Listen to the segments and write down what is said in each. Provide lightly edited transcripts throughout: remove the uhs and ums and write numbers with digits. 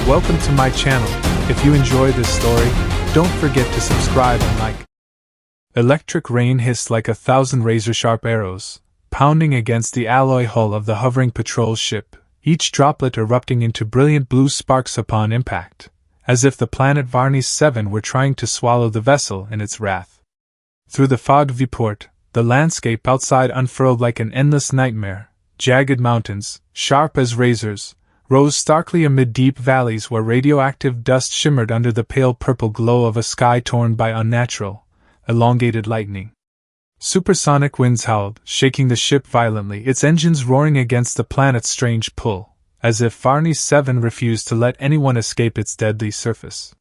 Welcome to my channel. If you enjoy this story, don't forget to subscribe and like. Electric rain hissed like 1,000 razor-sharp arrows, pounding against the alloy hull of the hovering patrol ship, each droplet erupting into brilliant blue sparks upon impact, as if the planet Varnis 7 were trying to swallow the vessel in its wrath. Through the fogged viewport, the landscape outside unfurled like an endless nightmare. Jagged mountains, sharp as razors, rose starkly amid deep valleys where radioactive dust shimmered under the pale purple glow of a sky torn by unnatural, elongated lightning. Supersonic winds howled, shaking the ship violently, its engines roaring against the planet's strange pull, as if Varnis 7 refused to let anyone escape its deadly surface.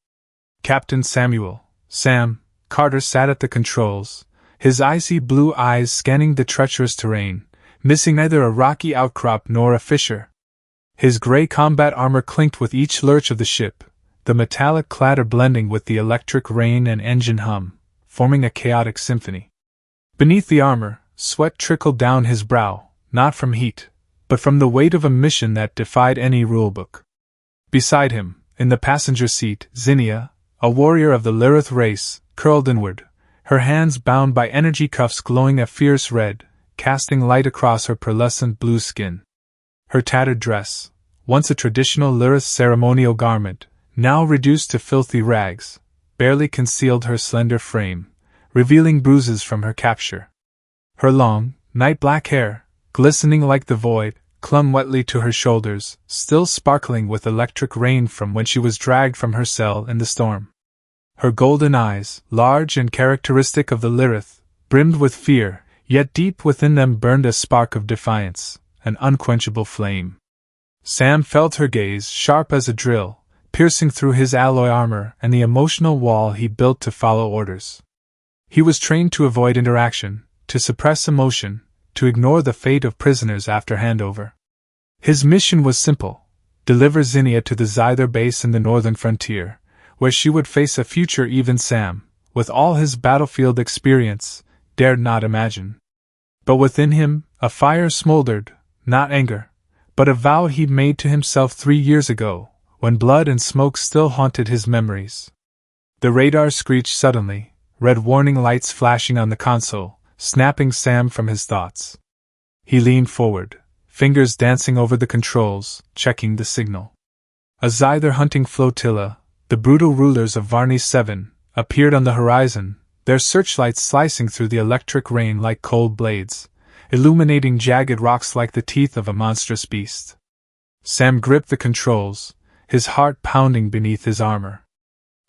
Captain Sam Carter sat at the controls, his icy blue eyes scanning the treacherous terrain, missing neither a rocky outcrop nor a fissure. His gray combat armor clinked with each lurch of the ship, the metallic clatter blending with the electric rain and engine hum, forming a chaotic symphony. Beneath the armor, sweat trickled down his brow, not from heat, but from the weight of a mission that defied any rulebook. Beside him, in the passenger seat, Zynia, a warrior of the Lyrith race, curled inward, her hands bound by energy cuffs glowing a fierce red, casting light across her pearlescent blue skin. Her tattered dress, once a traditional Lyrith ceremonial garment, now reduced to filthy rags, barely concealed her slender frame, revealing bruises from her capture. Her long, night-black hair, glistening like the void, clung wetly to her shoulders, still sparkling with electric rain from when she was dragged from her cell in the storm. Her golden eyes, large and characteristic of the Lyrith, brimmed with fear, yet deep within them burned a spark of defiance, an unquenchable flame. Sam felt her gaze, sharp as a drill, piercing through his alloy armor and the emotional wall he built to follow orders. He was trained to avoid interaction, to suppress emotion, to ignore the fate of prisoners after handover. His mission was simple: deliver Zynia to the Xyther base in the northern frontier, where she would face a future even Sam, with all his battlefield experience, dared not imagine. But within him, a fire smoldered, not anger, but a vow he'd made to himself 3 years ago, when blood and smoke still haunted his memories. The radar screeched suddenly, red warning lights flashing on the console, snapping Sam from his thoughts. He leaned forward, fingers dancing over the controls, checking the signal. A Xyther hunting flotilla, the brutal rulers of Varnis 7, appeared on the horizon, their searchlights slicing through the electric rain like cold blades, illuminating jagged rocks like the teeth of a monstrous beast. Sam gripped the controls, his heart pounding beneath his armor.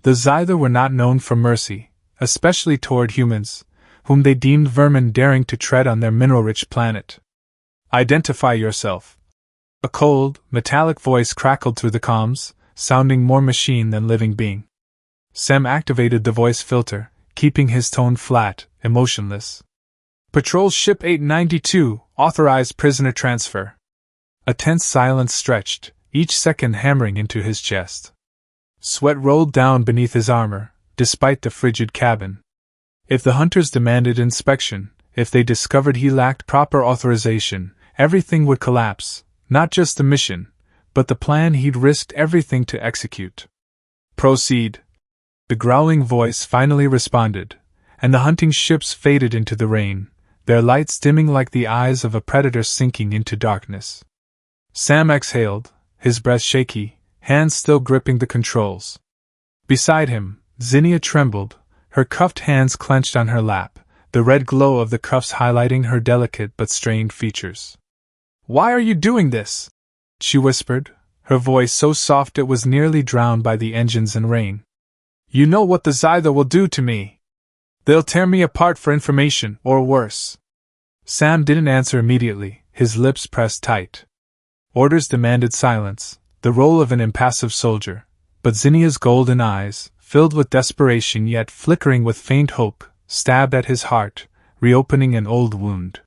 The Xyther were not known for mercy, especially toward humans, whom they deemed vermin daring to tread on their mineral-rich planet. "Identify yourself." A cold, metallic voice crackled through the comms, sounding more machine than living being. Sam activated the voice filter, keeping his tone flat, emotionless. "Patrol Ship 892, authorized prisoner transfer." A tense silence stretched, each second hammering into his chest. Sweat rolled down beneath his armor, despite the frigid cabin. If the hunters demanded inspection, if they discovered he lacked proper authorization, everything would collapse, not just the mission, but the plan he'd risked everything to execute. "Proceed." The growling voice finally responded, and the hunting ships faded into the rain, their lights dimming like the eyes of a predator sinking into darkness. Sam exhaled, his breath shaky, hands still gripping the controls. Beside him, Zynia trembled, her cuffed hands clenched on her lap, the red glow of the cuffs highlighting her delicate but strained features. "Why are you doing this?" she whispered, her voice so soft it was nearly drowned by the engines and rain. "You know what the Xyther will do to me. They'll tear me apart for information, or worse." Sam didn't answer immediately, his lips pressed tight. Orders demanded silence, the role of an impassive soldier, but Zynia's golden eyes, filled with desperation yet flickering with faint hope, stabbed at his heart, reopening an old wound.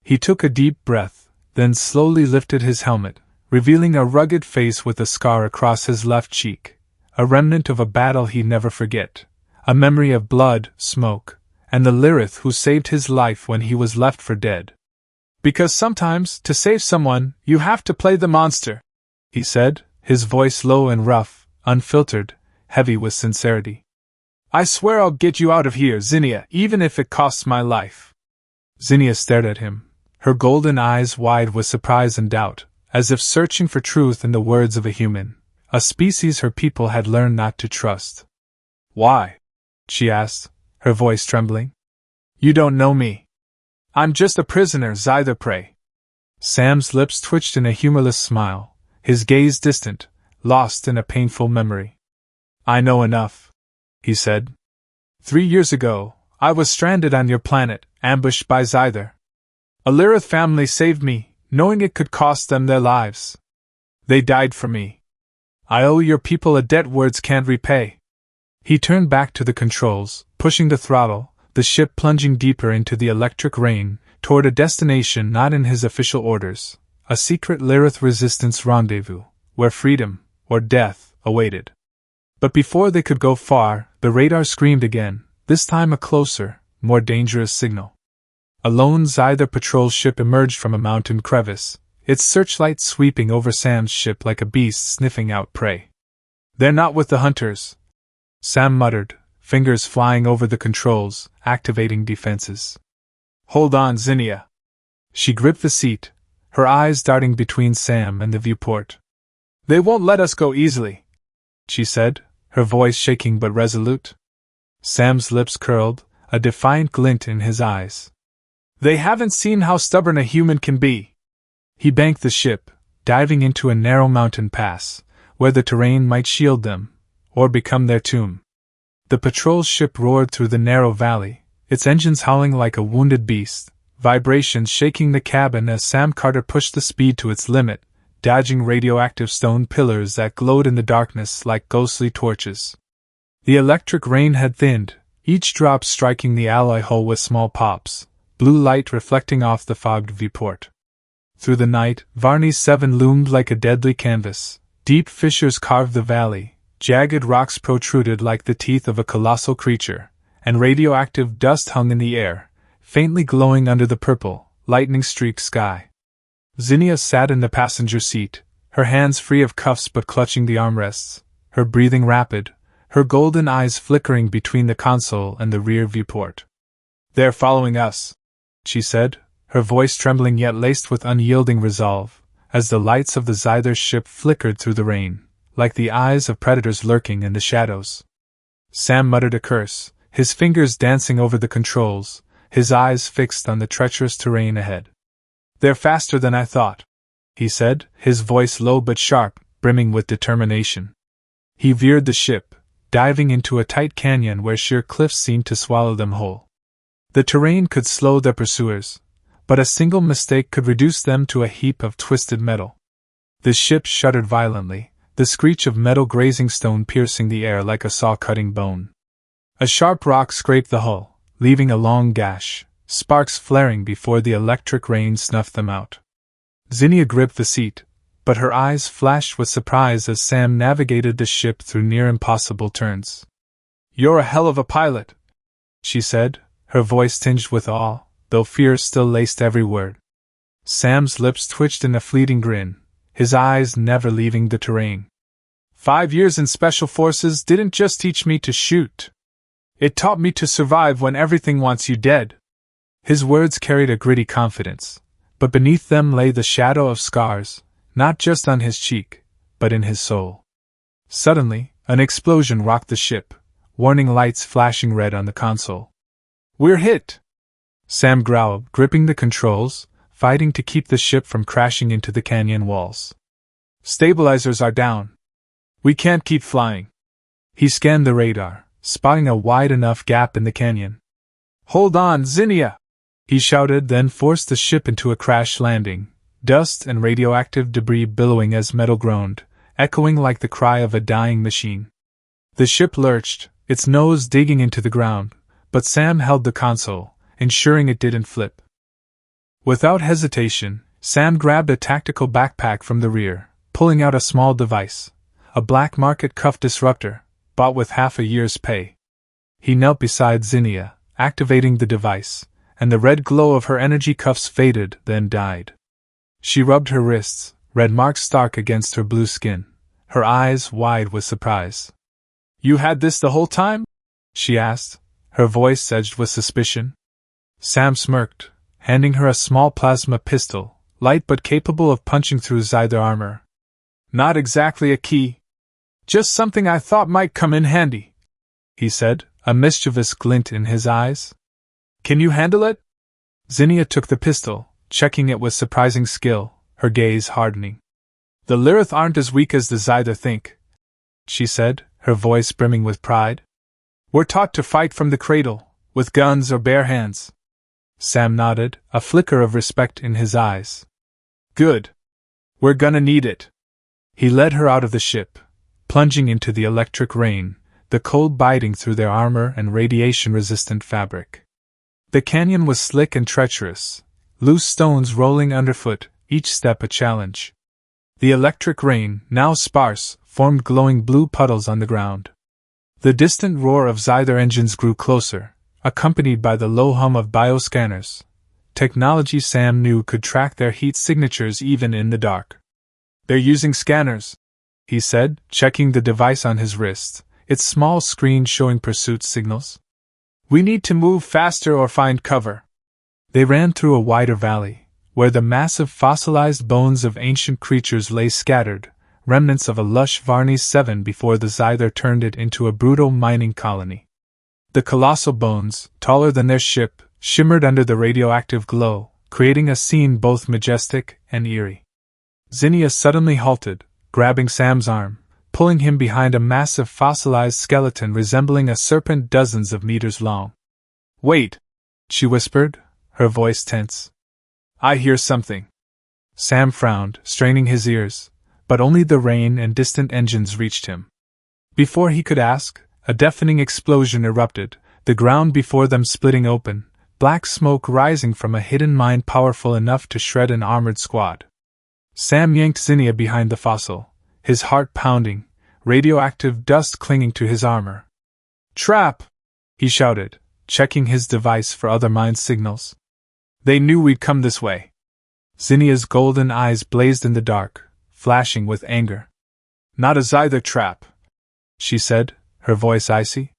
He took a deep breath, then slowly lifted his helmet, revealing a rugged face with a scar across his left cheek, a remnant of a battle he'd never forget, a memory of blood, smoke, and the Lyrith who saved his life when he was left for dead. "Because sometimes, to save someone, you have to play the monster," he said, his voice low and rough, unfiltered, heavy with sincerity. "I swear I'll get you out of here, Zynia, even if it costs my life." Zynia stared at him, her golden eyes wide with surprise and doubt, as if searching for truth in the words of a human, a species her people had learned not to trust. "Why?" she asked, her voice trembling. "You don't know me. I'm just a prisoner, Xyther prey." Sam's lips twitched in a humorless smile, his gaze distant, lost in a painful memory. "I know enough," he said. 3 years ago, I was stranded on your planet, ambushed by Xyther. A Lyrith family saved me, knowing it could cost them their lives. They died for me. I owe your people a debt words can't repay." He turned back to the controls, pushing the throttle, the ship plunging deeper into the electric rain, toward a destination not in his official orders, a secret Lyrith resistance rendezvous, where freedom, or death, awaited. But before they could go far, the radar screamed again, this time a closer, more dangerous signal. A lone Xyther patrol ship emerged from a mountain crevice, its searchlight sweeping over Sam's ship like a beast sniffing out prey. "They're not with the hunters," Sam muttered, fingers flying over the controls, activating defenses. "Hold on, Zynia." She gripped the seat, her eyes darting between Sam and the viewport. "They won't let us go easily," she said, her voice shaking but resolute. Sam's lips curled, a defiant glint in his eyes. "They haven't seen how stubborn a human can be." He banked the ship, diving into a narrow mountain pass, where the terrain might shield them, or become their tomb. The patrol ship roared through the narrow valley, its engines howling like a wounded beast, vibrations shaking the cabin as Sam Carter pushed the speed to its limit, dodging radioactive stone pillars that glowed in the darkness like ghostly torches. The electric rain had thinned, each drop striking the alloy hull with small pops, blue light reflecting off the fogged viewport. Through the night, Varney's 7 loomed like a deadly canvas. Deep fissures carved the valley, jagged rocks protruded like the teeth of a colossal creature, and radioactive dust hung in the air, faintly glowing under the purple, lightning-streaked sky. Zynia sat in the passenger seat, her hands free of cuffs but clutching the armrests, her breathing rapid, her golden eyes flickering between the console and the rear viewport. "They're following us," she said, her voice trembling yet laced with unyielding resolve, as the lights of the Xyther ship flickered through the rain, like the eyes of predators lurking in the shadows. Sam muttered a curse, his fingers dancing over the controls, his eyes fixed on the treacherous terrain ahead. "They're faster than I thought," he said, his voice low but sharp, brimming with determination. He veered the ship, diving into a tight canyon where sheer cliffs seemed to swallow them whole. The terrain could slow their pursuers, but a single mistake could reduce them to a heap of twisted metal. The ship shuddered violently, the screech of metal grazing stone piercing the air like a saw-cutting bone. A sharp rock scraped the hull, leaving a long gash, sparks flaring before the electric rain snuffed them out. Zynia gripped the seat, but her eyes flashed with surprise as Sam navigated the ship through near-impossible turns. "You're a hell of a pilot," she said, her voice tinged with awe, though fear still laced every word. Sam's lips twitched in a fleeting grin, his eyes never leaving the terrain. 5 years in Special Forces didn't just teach me to shoot. It taught me to survive when everything wants you dead." His words carried a gritty confidence, but beneath them lay the shadow of scars, not just on his cheek, but in his soul. Suddenly, an explosion rocked the ship, warning lights flashing red on the console. "We're hit!" Sam growled, gripping the controls, fighting to keep the ship from crashing into the canyon walls. "Stabilizers are down. We can't keep flying." He scanned the radar, spotting a wide enough gap in the canyon. "Hold on, Zynia!" he shouted, then forced the ship into a crash landing, dust and radioactive debris billowing as metal groaned, echoing like the cry of a dying machine. The ship lurched, its nose digging into the ground, but Sam held the console, ensuring it didn't flip. Without hesitation, Sam grabbed a tactical backpack from the rear, pulling out a small device, a black market cuff disruptor, bought with half a year's pay. He knelt beside Zynia, activating the device, and the red glow of her energy cuffs faded, then died. She rubbed her wrists, red marks stark against her blue skin, her eyes wide with surprise. "You had this the whole time?" she asked, her voice edged with suspicion. Sam smirked, handing her a small plasma pistol, light but capable of punching through Xyther armor. "Not exactly a key. Just something I thought might come in handy," he said, a mischievous glint in his eyes. "Can you handle it?" Zynia took the pistol, checking it with surprising skill, her gaze hardening. "The Lyrith aren't as weak as the Xyther think," she said, her voice brimming with pride. "We're taught to fight from the cradle, with guns or bare hands." Sam nodded, a flicker of respect in his eyes. "Good. We're gonna need it." He led her out of the ship, plunging into the electric rain, the cold biting through their armor and radiation-resistant fabric. The canyon was slick and treacherous, loose stones rolling underfoot, each step a challenge. The electric rain, now sparse, formed glowing blue puddles on the ground. The distant roar of Xyther engines grew closer, accompanied by the low hum of bioscanners, technology Sam knew could track their heat signatures even in the dark. "They're using scanners," he said, checking the device on his wrist, its small screen showing pursuit signals. "We need to move faster or find cover." They ran through a wider valley, where the massive fossilized bones of ancient creatures lay scattered, remnants of a lush Varnies 7 before the Xyther turned it into a brutal mining colony. The colossal bones, taller than their ship, shimmered under the radioactive glow, creating a scene both majestic and eerie. Zynia suddenly halted, grabbing Sam's arm, pulling him behind a massive fossilized skeleton resembling a serpent dozens of meters long. "Wait," she whispered, her voice tense. "I hear something." Sam frowned, straining his ears, but only the rain and distant engines reached him. Before he could ask, a deafening explosion erupted, the ground before them splitting open, black smoke rising from a hidden mine powerful enough to shred an armored squad. Sam yanked Zynia behind the fossil, his heart pounding, radioactive dust clinging to his armor. "Trap!" he shouted, checking his device for other mine signals. "They knew we'd come this way." Zynia's golden eyes blazed in the dark, flashing with anger. "Not a Xyther trap," she said, her voice icy.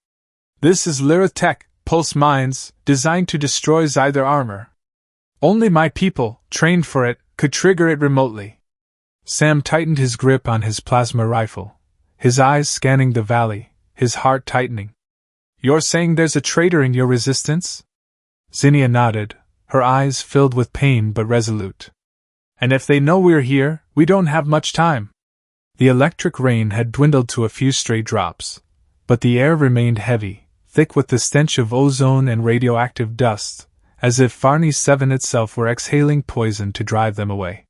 "This is Lyrith tech, pulse mines, designed to destroy Xyther armor. Only my people, trained for it, could trigger it remotely." Sam tightened his grip on his plasma rifle, his eyes scanning the valley, his heart tightening. "You're saying there's a traitor in your resistance?" Zynia nodded, her eyes filled with pain but resolute. "And if they know we're here, we don't have much time." The electric rain had dwindled to a few stray drops, but the air remained heavy, thick with the stench of ozone and radioactive dust, as if Varnies 7 itself were exhaling poison to drive them away.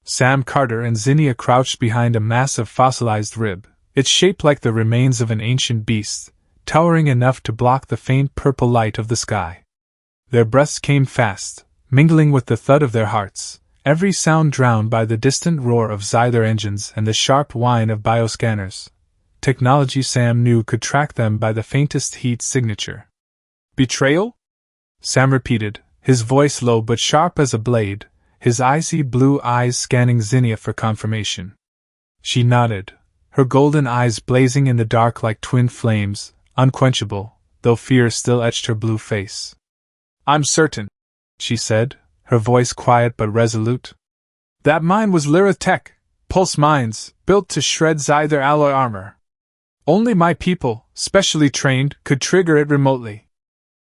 Sam Carter and Zynia crouched behind a massive fossilized rib, its shape like the remains of an ancient beast, towering enough to block the faint purple light of the sky. Their breaths came fast, mingling with the thud of their hearts, every sound drowned by the distant roar of Xyther engines and the sharp whine of bioscanners. Technology Sam knew could track them by the faintest heat signature. "Betrayal?" Sam repeated, his voice low but sharp as a blade, his icy blue eyes scanning Zynia for confirmation. She nodded, her golden eyes blazing in the dark like twin flames, unquenchable, though fear still etched her blue face. "I'm certain," she said, her voice quiet but resolute. "That mine was Lyrith tech, pulse mines, built to shred Xyther alloy armor. Only my people, specially trained, could trigger it remotely."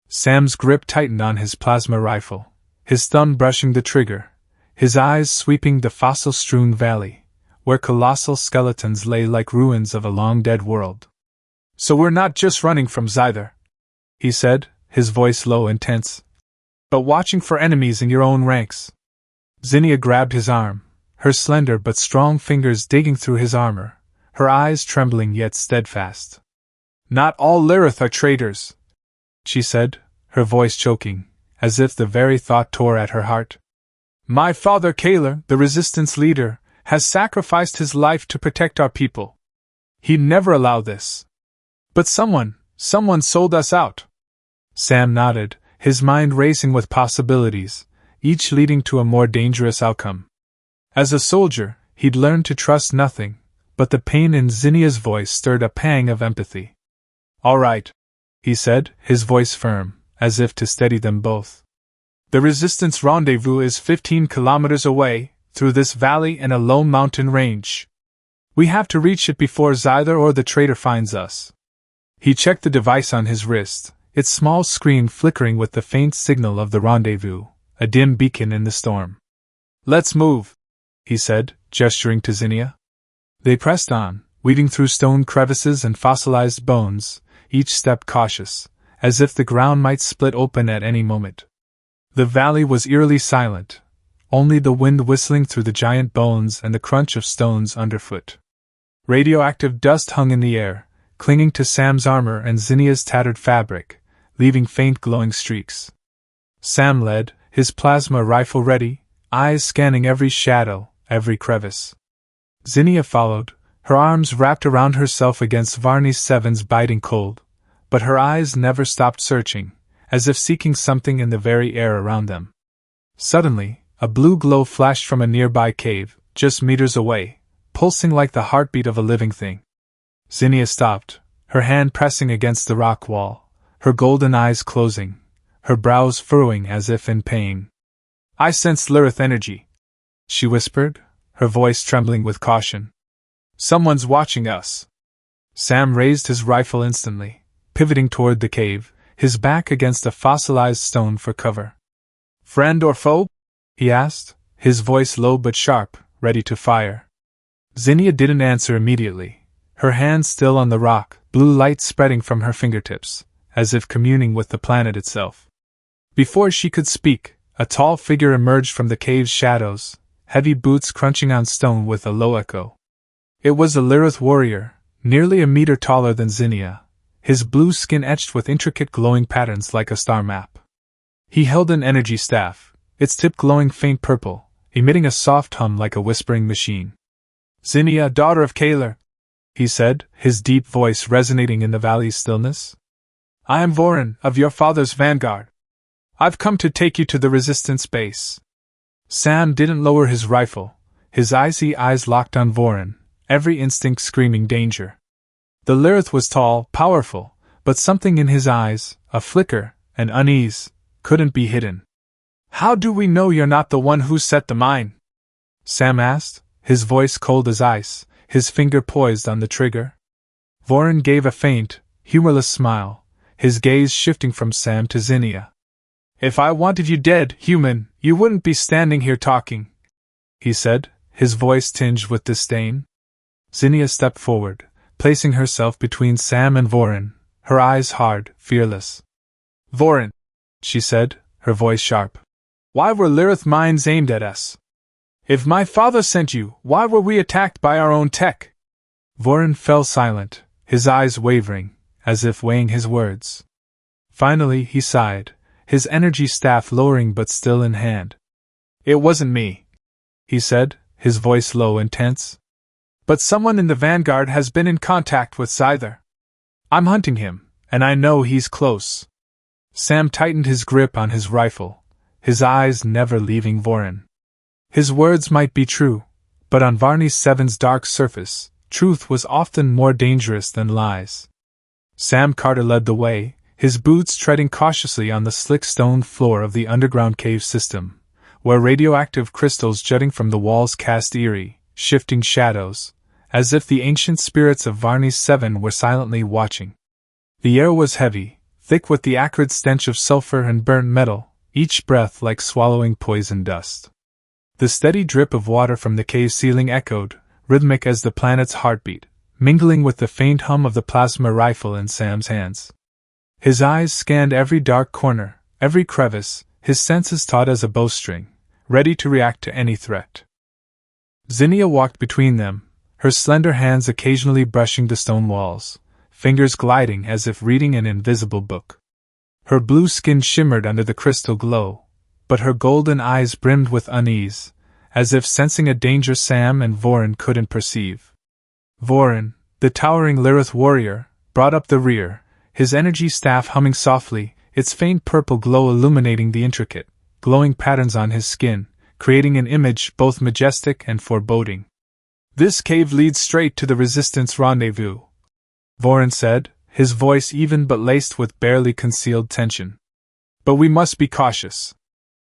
Sam's grip tightened on his plasma rifle, his thumb brushing the trigger, his eyes sweeping the fossil-strewn valley, where colossal skeletons lay like ruins of a long-dead world. "So we're not just running from Xyther," he said, his voice low and tense, "but watching for enemies in your own ranks." Zynia grabbed his arm, her slender but strong fingers digging through his armor, her eyes trembling yet steadfast. "Not all Lyrith are traitors," she said, her voice choking, as if the very thought tore at her heart. "My father Kaler, the resistance leader, has sacrificed his life to protect our people. He'd never allow this. But someone sold us out." Sam nodded, his mind racing with possibilities, each leading to a more dangerous outcome. As a soldier, he'd learned to trust nothing, but the pain in Zynia's voice stirred a pang of empathy. "All right," he said, his voice firm, as if to steady them both. "The Resistance rendezvous is 15 kilometers away, through this valley and a low mountain range. We have to reach it before Xyther or the traitor finds us." He checked the device on his wrist, its small screen flickering with the faint signal of the rendezvous, a dim beacon in the storm. "Let's move," he said, gesturing to Zynia. They pressed on, weaving through stone crevices and fossilized bones, each step cautious, as if the ground might split open at any moment. The valley was eerily silent, only the wind whistling through the giant bones and the crunch of stones underfoot. Radioactive dust hung in the air, clinging to Sam's armor and Zynia's tattered fabric, leaving faint glowing streaks. Sam led, his plasma rifle ready, eyes scanning every shadow, every crevice. Zynia followed, her arms wrapped around herself against Varney 7's biting cold, but her eyes never stopped searching, as if seeking something in the very air around them. Suddenly, a blue glow flashed from a nearby cave, just meters away, pulsing like the heartbeat of a living thing. Zynia stopped, her hand pressing against the rock wall, her golden eyes closing, her brows furrowing as if in pain. "I sense Lilith energy," she whispered, her voice trembling with caution. "Someone's watching us." Sam raised his rifle instantly, pivoting toward the cave, his back against a fossilized stone for cover. "Friend or foe?" he asked, his voice low but sharp, ready to fire. Zynia didn't answer immediately, her hand still on the rock, blue light spreading from her fingertips, as if communing with the planet itself. Before she could speak, a tall figure emerged from the cave's shadows, heavy boots crunching on stone with a low echo. It was a Lilith warrior, nearly a meter taller than Zynia, his blue skin etched with intricate glowing patterns like a star map. He held an energy staff, its tip glowing faint purple, emitting a soft hum like a whispering machine. "Zynia, daughter of Kaler," he said, his deep voice resonating in the valley's stillness. "I am Vorin, of your father's vanguard. I've come to take you to the Resistance base." Sam didn't lower his rifle, his icy eyes locked on Vorin, every instinct screaming danger. The Lilith was tall, powerful, but something in his eyes, a flicker, an unease, couldn't be hidden. "How do we know you're not the one who set the mine?" Sam asked, his voice cold as ice, his finger poised on the trigger. Vorin gave a faint, humorless smile, his gaze shifting from Sam to Zynia. "If I wanted you dead, human, you wouldn't be standing here talking," he said, his voice tinged with disdain. Zynia stepped forward, placing herself between Sam and Vorin, her eyes hard, fearless. "Vorin," she said, her voice sharp, "why were Lilith mines aimed at us? If my father sent you, why were we attacked by our own tech?" Vorin fell silent, his eyes wavering, as if weighing his words. Finally he sighed, his energy staff lowering but still in hand. "It wasn't me," he said, his voice low and tense. "But someone in the vanguard has been in contact with Xyther. I'm hunting him, and I know he's close." Sam tightened his grip on his rifle, his eyes never leaving Vorin. His words might be true, but on Varney 7's dark surface, truth was often more dangerous than lies. Sam Carter led the way, his boots treading cautiously on the slick stone floor of the underground cave system, where radioactive crystals jutting from the walls cast eerie, shifting shadows, as if the ancient spirits of Varney 7 were silently watching. The air was heavy, thick with the acrid stench of sulfur and burnt metal, each breath like swallowing poison dust. The steady drip of water from the cave ceiling echoed, rhythmic as the planet's heartbeat, mingling with the faint hum of the plasma rifle in Sam's hands. His eyes scanned every dark corner, every crevice, his senses taut as a bowstring, ready to react to any threat. Zynia walked between them, her slender hands occasionally brushing the stone walls, fingers gliding as if reading an invisible book. Her blue skin shimmered under the crystal glow, but her golden eyes brimmed with unease, as if sensing a danger Sam and Vorin couldn't perceive. Vorin, the towering Lilith warrior, brought up the rear, his energy staff humming softly, its faint purple glow illuminating the intricate, glowing patterns on his skin, creating an image both majestic and foreboding. This cave leads straight to the Resistance rendezvous, Vorin said, his voice even but laced with barely concealed tension. But we must be cautious.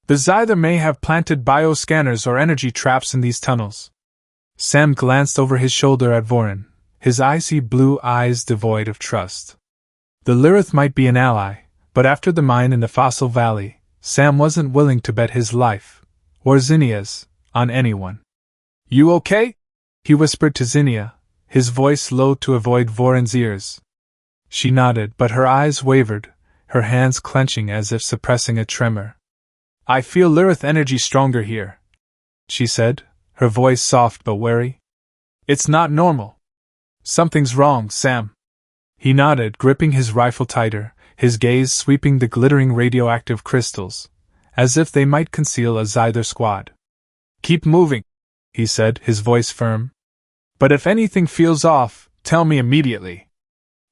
The Xyther may have planted bioscanners or energy traps in these tunnels. Sam glanced over his shoulder at Vorin, his icy blue eyes devoid of trust. The Lyrith might be an ally, but after the mine in the Fossil Valley, Sam wasn't willing to bet his life, or Zynia's, on anyone. You okay? He whispered to Zynia, his voice low to avoid Vorin's ears. She nodded, but her eyes wavered, her hands clenching as if suppressing a tremor. I feel Lyrith energy stronger here, she said, her voice soft but wary. It's not normal. Something's wrong, Sam. He nodded, gripping his rifle tighter, his gaze sweeping the glittering radioactive crystals, as if they might conceal a Xyther squad. Keep moving, he said, his voice firm. But if anything feels off, tell me immediately.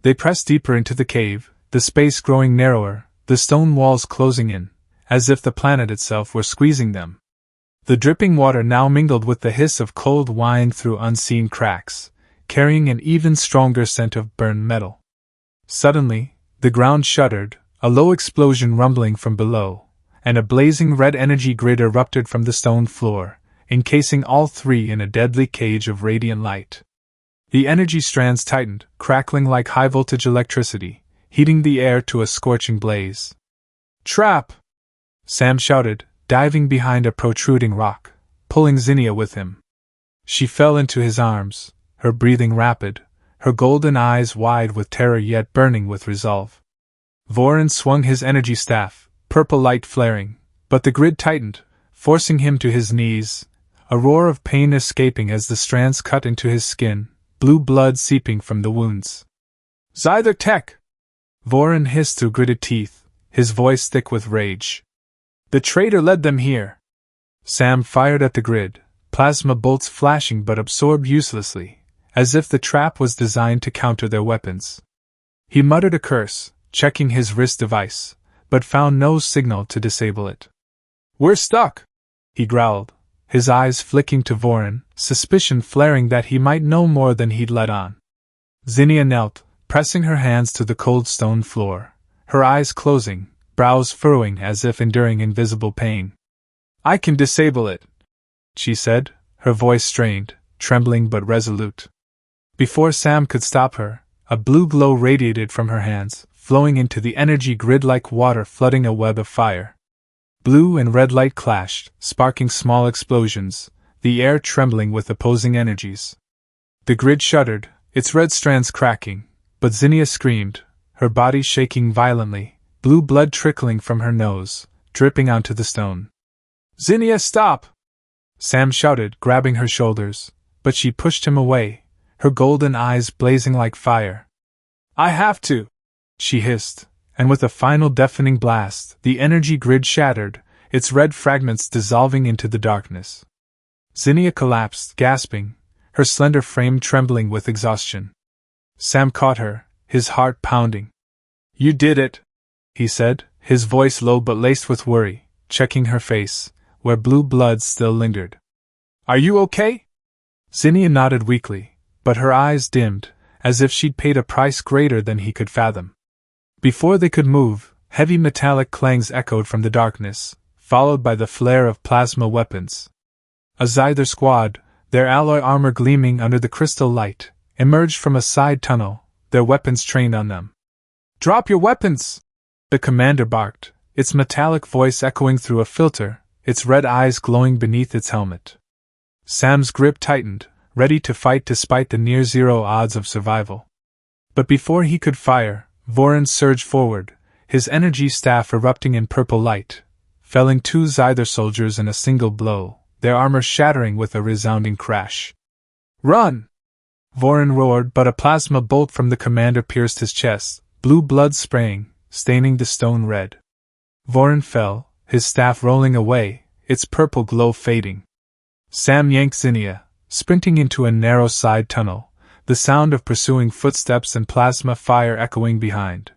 They pressed deeper into the cave, the space growing narrower, the stone walls closing in, as if the planet itself were squeezing them. The dripping water now mingled with the hiss of cold wine through unseen cracks, carrying an even stronger scent of burned metal. Suddenly, the ground shuddered, a low explosion rumbling from below, and a blazing red energy grid erupted from the stone floor, encasing all three in a deadly cage of radiant light. The energy strands tightened, crackling like high-voltage electricity, heating the air to a scorching blaze. Trap! Sam shouted, diving behind a protruding rock, pulling Zynia with him. She fell into his arms, her breathing rapid, her golden eyes wide with terror yet burning with resolve. Vorin swung his energy staff, purple light flaring, but the grid tightened, forcing him to his knees, a roar of pain escaping as the strands cut into his skin, blue blood seeping from the wounds. Xyther tech! Vorin hissed through gritted teeth, his voice thick with rage. The traitor led them here. Sam fired at the grid, plasma bolts flashing but absorbed uselessly, as if the trap was designed to counter their weapons. He muttered a curse, checking his wrist device, but found no signal to disable it. We're stuck, he growled, his eyes flicking to Vorin, suspicion flaring that he might know more than he'd let on. Zynia knelt, pressing her hands to the cold stone floor, her eyes closing, brows furrowing as if enduring invisible pain. I can disable it, she said, her voice strained, trembling but resolute. Before Sam could stop her, a blue glow radiated from her hands, flowing into the energy grid like water flooding a web of fire. Blue and red light clashed, sparking small explosions, the air trembling with opposing energies. The grid shuddered, its red strands cracking, but Zynia screamed, her body shaking violently, blue blood trickling from her nose, dripping onto the stone. Zynia, stop! Sam shouted, grabbing her shoulders, but she pushed him away, her golden eyes blazing like fire. I have to, she hissed, and with a final deafening blast, the energy grid shattered, its red fragments dissolving into the darkness. Zynia collapsed, gasping, her slender frame trembling with exhaustion. Sam caught her, his heart pounding. You did it, he said, his voice low but laced with worry, checking her face, where blue blood still lingered. Are you okay? Zynia nodded weakly, but her eyes dimmed, as if she'd paid a price greater than he could fathom. Before they could move, heavy metallic clangs echoed from the darkness, followed by the flare of plasma weapons. A Xyther squad, their alloy armor gleaming under the crystal light, emerged from a side tunnel, their weapons trained on them. Drop your weapons! The commander barked, its metallic voice echoing through a filter, its red eyes glowing beneath its helmet. Sam's grip tightened, ready to fight despite the near-zero odds of survival. But before he could fire, Vorin surged forward, his energy staff erupting in purple light, felling 2 Xyther soldiers in a single blow, their armor shattering with a resounding crash. Run! Vorin roared, but a plasma bolt from the commander pierced his chest, blue blood spraying, staining the stone red. Vorin fell, his staff rolling away, its purple glow fading. Sam yanked Zynia, sprinting into a narrow side tunnel, the sound of pursuing footsteps and plasma fire echoing behind.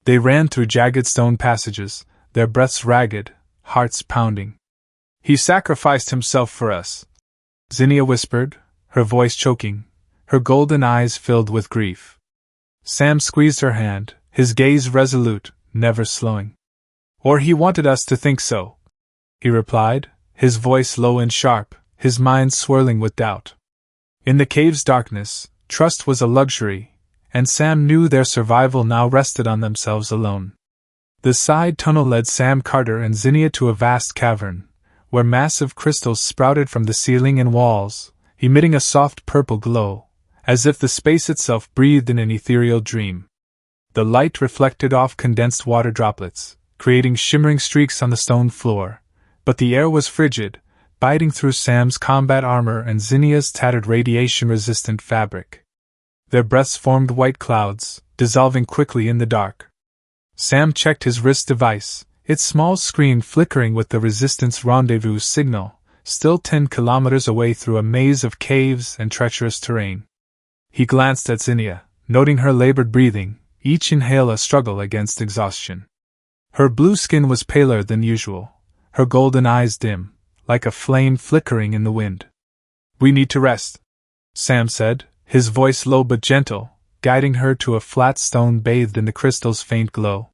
They ran through jagged stone passages, their breaths ragged, hearts pounding. He sacrificed himself for us, Zynia whispered, her voice choking, her golden eyes filled with grief. Sam squeezed her hand, his gaze resolute, never slowing. "Or he wanted us to think so," he replied, his voice low and sharp, his mind swirling with doubt. In the cave's darkness, trust was a luxury, and Sam knew their survival now rested on themselves alone. The side tunnel led Sam Carter and Zynia to a vast cavern, where massive crystals sprouted from the ceiling and walls, emitting a soft purple glow, as if the space itself breathed in an ethereal dream. The light reflected off condensed water droplets, creating shimmering streaks on the stone floor, but the air was frigid, biting through Sam's combat armor and Zynia's tattered radiation-resistant fabric. Their breaths formed white clouds, dissolving quickly in the dark. Sam checked his wrist device, its small screen flickering with the Resistance rendezvous signal, still 10 kilometers away through a maze of caves and treacherous terrain. He glanced at Zynia, noting her labored breathing, each inhale a struggle against exhaustion. Her blue skin was paler than usual, her golden eyes dim, like a flame flickering in the wind. "We need to rest," Sam said, his voice low but gentle, guiding her to a flat stone bathed in the crystal's faint glow.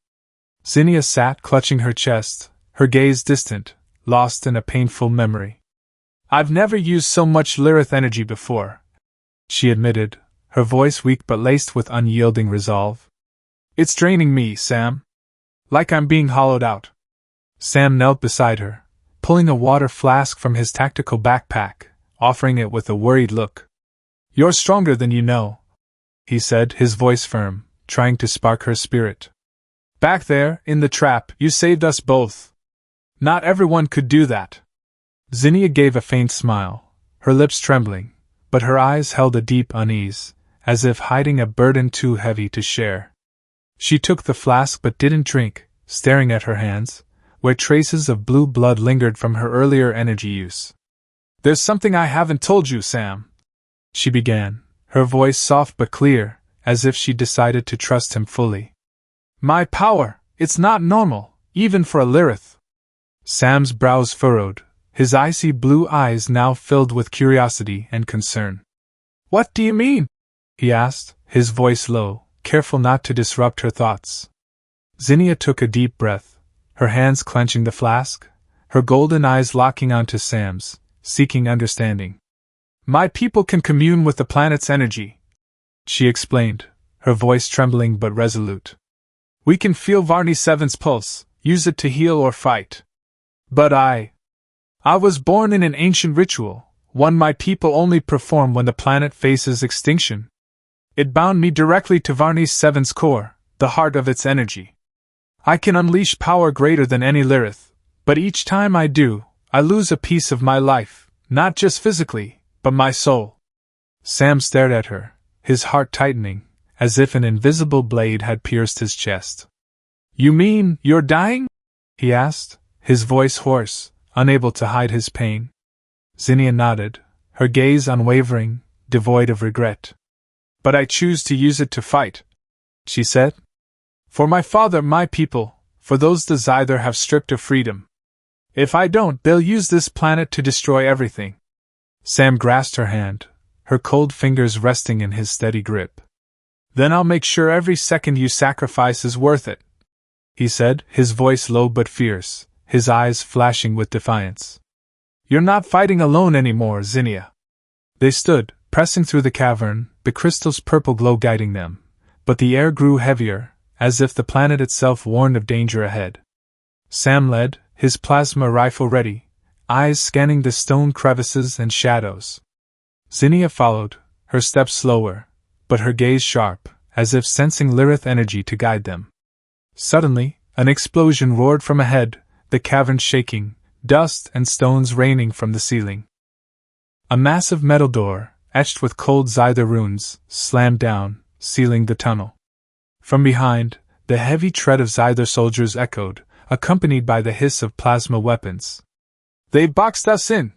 Zynia sat clutching her chest, her gaze distant, lost in a painful memory. "I've never used so much Lilith energy before," she admitted, her voice weak but laced with unyielding resolve. "It's draining me, Sam. Like I'm being hollowed out." Sam knelt beside her, pulling a water flask from his tactical backpack, offering it with a worried look. "You're stronger than you know," he said, his voice firm, trying to spark her spirit. "Back there, in the trap, you saved us both. Not everyone could do that." Zynia gave a faint smile, her lips trembling, but her eyes held a deep unease, as if hiding a burden too heavy to share. She took the flask but didn't drink, staring at her hands, where traces of blue blood lingered from her earlier energy use. "There's something I haven't told you, Sam," she began, her voice soft but clear, as if she decided to trust him fully. "My power, it's not normal, even for a Lilith." Sam's brows furrowed, his icy blue eyes now filled with curiosity and concern. "What do you mean?" he asked, his voice low, careful not to disrupt her thoughts. Zynia took a deep breath, her hands clenching the flask, her golden eyes locking onto Sam's, seeking understanding. "My people can commune with the planet's energy," she explained, her voice trembling but resolute. "We can feel Varney 7's pulse, use it to heal or fight. But I was born in an ancient ritual, one my people only perform when the planet faces extinction. It bound me directly to Varney 7's core, the heart of its energy. I can unleash power greater than any Lilith, but each time I do, I lose a piece of my life, not just physically, but my soul." Sam stared at her, his heart tightening, as if an invisible blade had pierced his chest. "You mean, you're dying?" he asked, his voice hoarse, unable to hide his pain. Zynia nodded, her gaze unwavering, devoid of regret. "But I choose to use it to fight," she said. "For my father, my people, for those the Xyther have stripped of freedom. If I don't, they'll use this planet to destroy everything." Sam grasped her hand, her cold fingers resting in his steady grip. "Then I'll make sure every second you sacrifice is worth it," he said, his voice low but fierce, his eyes flashing with defiance. "You're not fighting alone anymore, Zynia." They stood, pressing through the cavern, the crystal's purple glow guiding them, but the air grew heavier, as if the planet itself warned of danger ahead. Sam led, his plasma rifle ready, eyes scanning the stone crevices and shadows. Zynia followed, her steps slower, but her gaze sharp, as if sensing Lilith energy to guide them. Suddenly, an explosion roared from ahead, the cavern shaking, dust and stones raining from the ceiling. A massive metal door, etched with cold Xyther runes, slammed down, sealing the tunnel. From behind, the heavy tread of Xyther soldiers echoed, accompanied by the hiss of plasma weapons. "They've boxed us in!"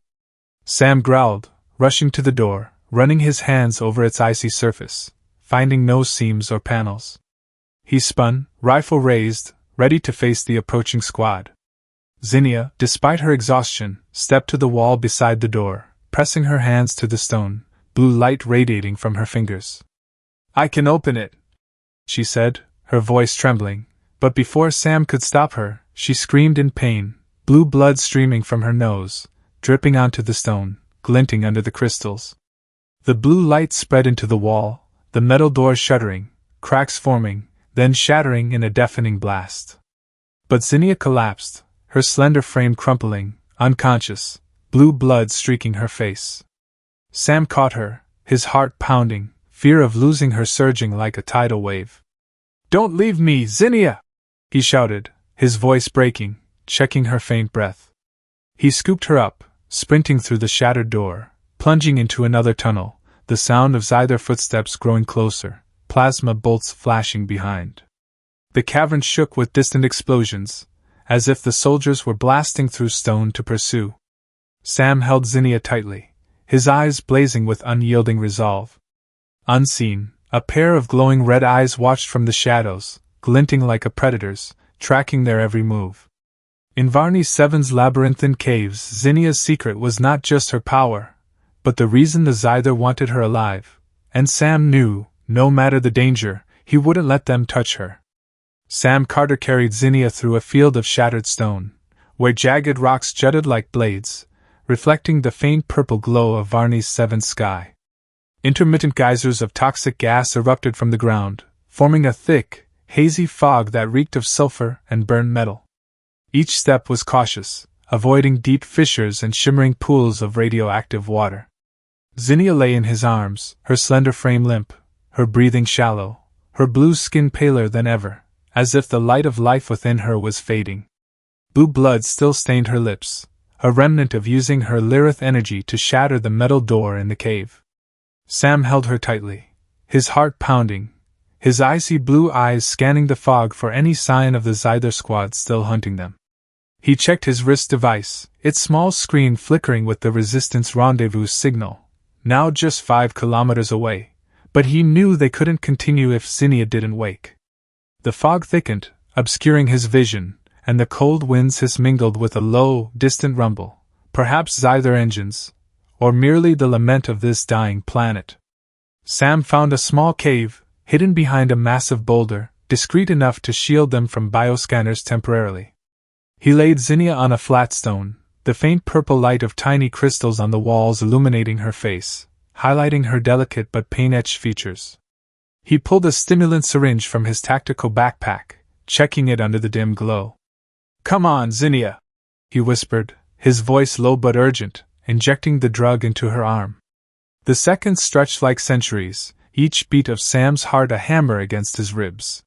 Sam growled, rushing to the door, running his hands over its icy surface, finding no seams or panels. He spun, rifle raised, ready to face the approaching squad. Zynia, despite her exhaustion, stepped to the wall beside the door, pressing her hands to the stone, blue light radiating from her fingers. "I can open it," she said, her voice trembling, but before Sam could stop her, she screamed in pain, blue blood streaming from her nose, dripping onto the stone, glinting under the crystals. The blue light spread into the wall, the metal door shuddering, cracks forming, then shattering in a deafening blast. But Zynia collapsed, her slender frame crumpling, unconscious, blue blood streaking her face. Sam caught her, his heart pounding, fear of losing her surging like a tidal wave. "Don't leave me, Zynia!" he shouted, his voice breaking, checking her faint breath. He scooped her up, sprinting through the shattered door, plunging into another tunnel, the sound of Xyther footsteps growing closer, plasma bolts flashing behind. The cavern shook with distant explosions, as if the soldiers were blasting through stone to pursue. Sam held Zynia tightly, his eyes blazing with unyielding resolve. Unseen, a pair of glowing red eyes watched from the shadows, glinting like a predator's, tracking their every move. In Varney Seven's labyrinthine caves, Zynia's secret was not just her power, but the reason the Xyther wanted her alive, and Sam knew, no matter the danger, he wouldn't let them touch her. Sam Carter carried Zynia through a field of shattered stone, where jagged rocks jutted like blades, reflecting the faint purple glow of Varney Seven's sky. Intermittent geysers of toxic gas erupted from the ground, forming a thick, hazy fog that reeked of sulfur and burned metal. Each step was cautious, avoiding deep fissures and shimmering pools of radioactive water. Zynia lay in his arms, her slender frame limp, her breathing shallow, her blue skin paler than ever, as if the light of life within her was fading. Blue blood still stained her lips, a remnant of using her Lyrith energy to shatter the metal door in the cave. Sam held her tightly, his heart pounding, his icy blue eyes scanning the fog for any sign of the Xyther squad still hunting them. He checked his wrist device, its small screen flickering with the Resistance rendezvous signal, now just 5 kilometers away, but he knew they couldn't continue if Zynia didn't wake. The fog thickened, obscuring his vision, and the cold winds hiss mingled with a low, distant rumble, perhaps Xyther engines, or merely the lament of this dying planet. Sam found a small cave, hidden behind a massive boulder, discreet enough to shield them from bioscanners temporarily. He laid Zynia on a flat stone, the faint purple light of tiny crystals on the walls illuminating her face, highlighting her delicate but pain-etched features. He pulled a stimulant syringe from his tactical backpack, checking it under the dim glow. "Come on, Zynia," he whispered, his voice low but urgent, injecting the drug into her arm. The seconds stretched like centuries, each beat of Sam's heart a hammer against his ribs.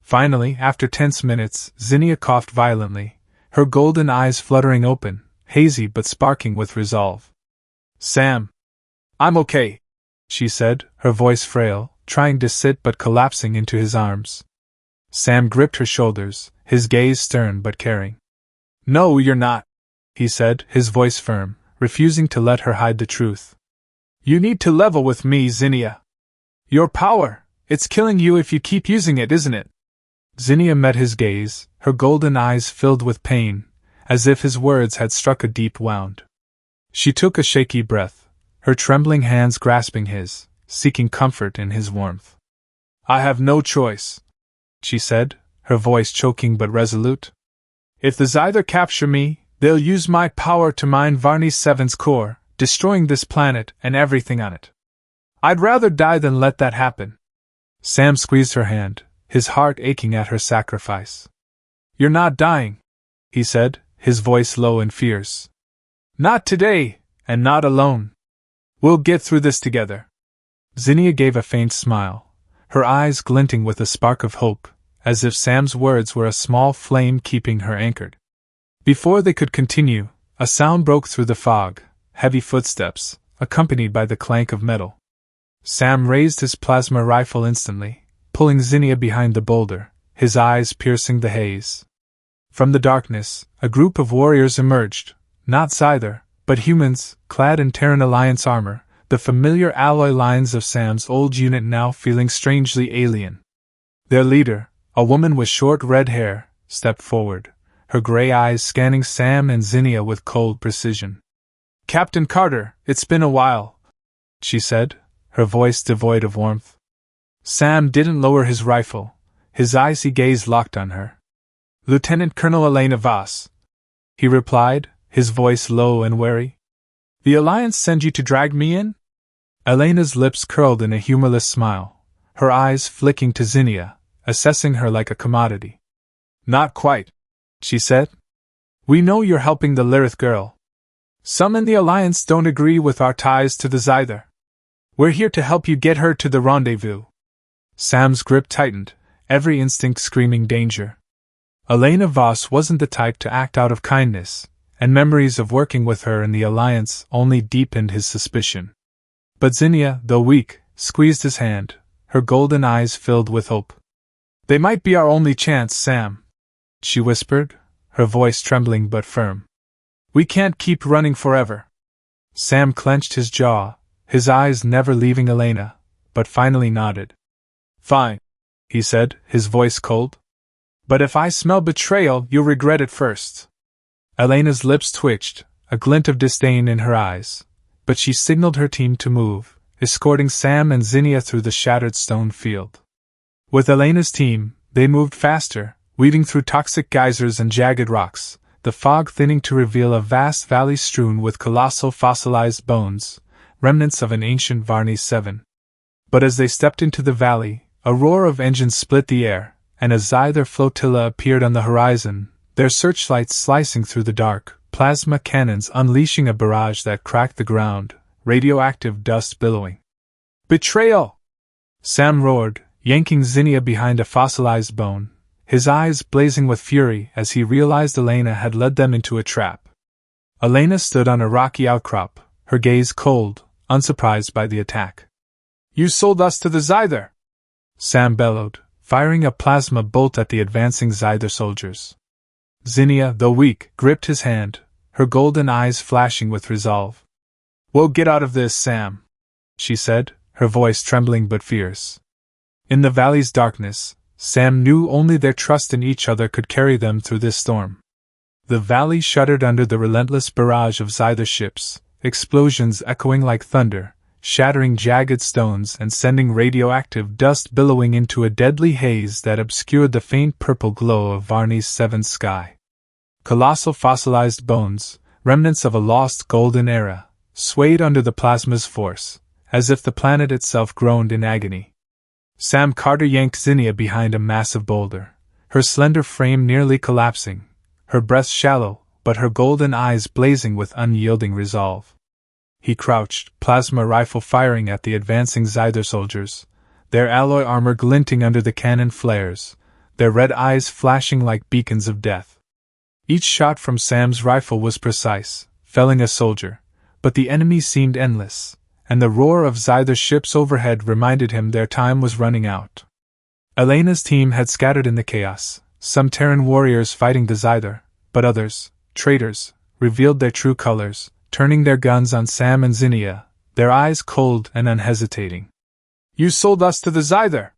Finally, after tense minutes, Zynia coughed violently, her golden eyes fluttering open, hazy but sparking with resolve. "Sam, I'm okay," she said, her voice frail, trying to sit but collapsing into his arms. Sam gripped her shoulders, his gaze stern but caring. "No, you're not," he said, his voice firm, refusing to let her hide the truth. "You need to level with me, Zynia. Your power, it's killing you if you keep using it, isn't it?" Zynia met his gaze, her golden eyes filled with pain, as if his words had struck a deep wound. She took a shaky breath, her trembling hands grasping his, seeking comfort in his warmth. "I have no choice," she said, her voice choking but resolute. "If the Xyther capture me, they'll use my power to mine Varney Seven's core, destroying this planet and everything on it. I'd rather die than let that happen." Sam squeezed her hand, his heart aching at her sacrifice. "You're not dying," he said, his voice low and fierce. "Not today, and not alone. We'll get through this together." Zynia gave a faint smile, her eyes glinting with a spark of hope, as if Sam's words were a small flame keeping her anchored. Before they could continue, a sound broke through the fog, heavy footsteps, accompanied by the clank of metal. Sam raised his plasma rifle instantly, pulling Zynia behind the boulder, his eyes piercing the haze. From the darkness, a group of warriors emerged, not Xyther, but humans, clad in Terran Alliance armor, the familiar alloy lines of Sam's old unit now feeling strangely alien. Their leader, a woman with short red hair, stepped forward, her gray eyes scanning Sam and Zynia with cold precision. "Captain Carter, it's been a while," she said, her voice devoid of warmth. Sam didn't lower his rifle, his icy gaze locked on her. Lieutenant Colonel Elena Voss, he replied, his voice low and wary. The Alliance sent you to drag me in? Elena's lips curled in a humorless smile, her eyes flicking to Zynia, assessing her like a commodity. Not quite, she said. We know you're helping the Lilith girl. Some in the Alliance don't agree with our ties to the Xyther. We're here to help you get her to the rendezvous. Sam's grip tightened, every instinct screaming danger. Elena Voss wasn't the type to act out of kindness, and memories of working with her in the Alliance only deepened his suspicion. But Zynia, though weak, squeezed his hand, her golden eyes filled with hope. They might be our only chance, Sam, she whispered, her voice trembling but firm. We can't keep running forever. Sam clenched his jaw, his eyes never leaving Elena, but finally nodded. Fine, he said, his voice cold. But if I smell betrayal, you'll regret it first. Elena's lips twitched, a glint of disdain in her eyes, but she signaled her team to move, escorting Sam and Zynia through the shattered stone field. With Elena's team, they moved faster, weaving through toxic geysers and jagged rocks, the fog thinning to reveal a vast valley strewn with colossal fossilized bones, remnants of an ancient Varney 7. But as they stepped into the valley, a roar of engines split the air, and a Xyther flotilla appeared on the horizon, their searchlights slicing through the dark, plasma cannons unleashing a barrage that cracked the ground, radioactive dust billowing. Betrayal! Sam roared, yanking Zynia behind a fossilized bone, his eyes blazing with fury as he realized Elena had led them into a trap. Elena stood on a rocky outcrop, her gaze cold, unsurprised by the attack. You sold us to the Xyther! Sam bellowed, firing a plasma bolt at the advancing Xyther soldiers. Zynia, though weak, gripped his hand, her golden eyes flashing with resolve. We'll get out of this, Sam, she said, her voice trembling but fierce. In the valley's darkness, Sam knew only their trust in each other could carry them through this storm. The valley shuddered under the relentless barrage of Xyther ships, explosions echoing like thunder, shattering jagged stones and sending radioactive dust billowing into a deadly haze that obscured the faint purple glow of Varney's 7th sky. Colossal fossilized bones, remnants of a lost golden era, swayed under the plasma's force, as if the planet itself groaned in agony. Sam Carter yanked Zynia behind a massive boulder, her slender frame nearly collapsing, her breath shallow, but her golden eyes blazing with unyielding resolve. He crouched, plasma rifle firing at the advancing Xyther soldiers, their alloy armor glinting under the cannon flares, their red eyes flashing like beacons of death. Each shot from Sam's rifle was precise, felling a soldier, but the enemy seemed endless, and the roar of Xyther ships overhead reminded him their time was running out. Elena's team had scattered in the chaos, some Terran warriors fighting the Xyther, but others, traitors, revealed their true colors, turning their guns on Sam and Zynia, their eyes cold and unhesitating. You sold us to the Xyther!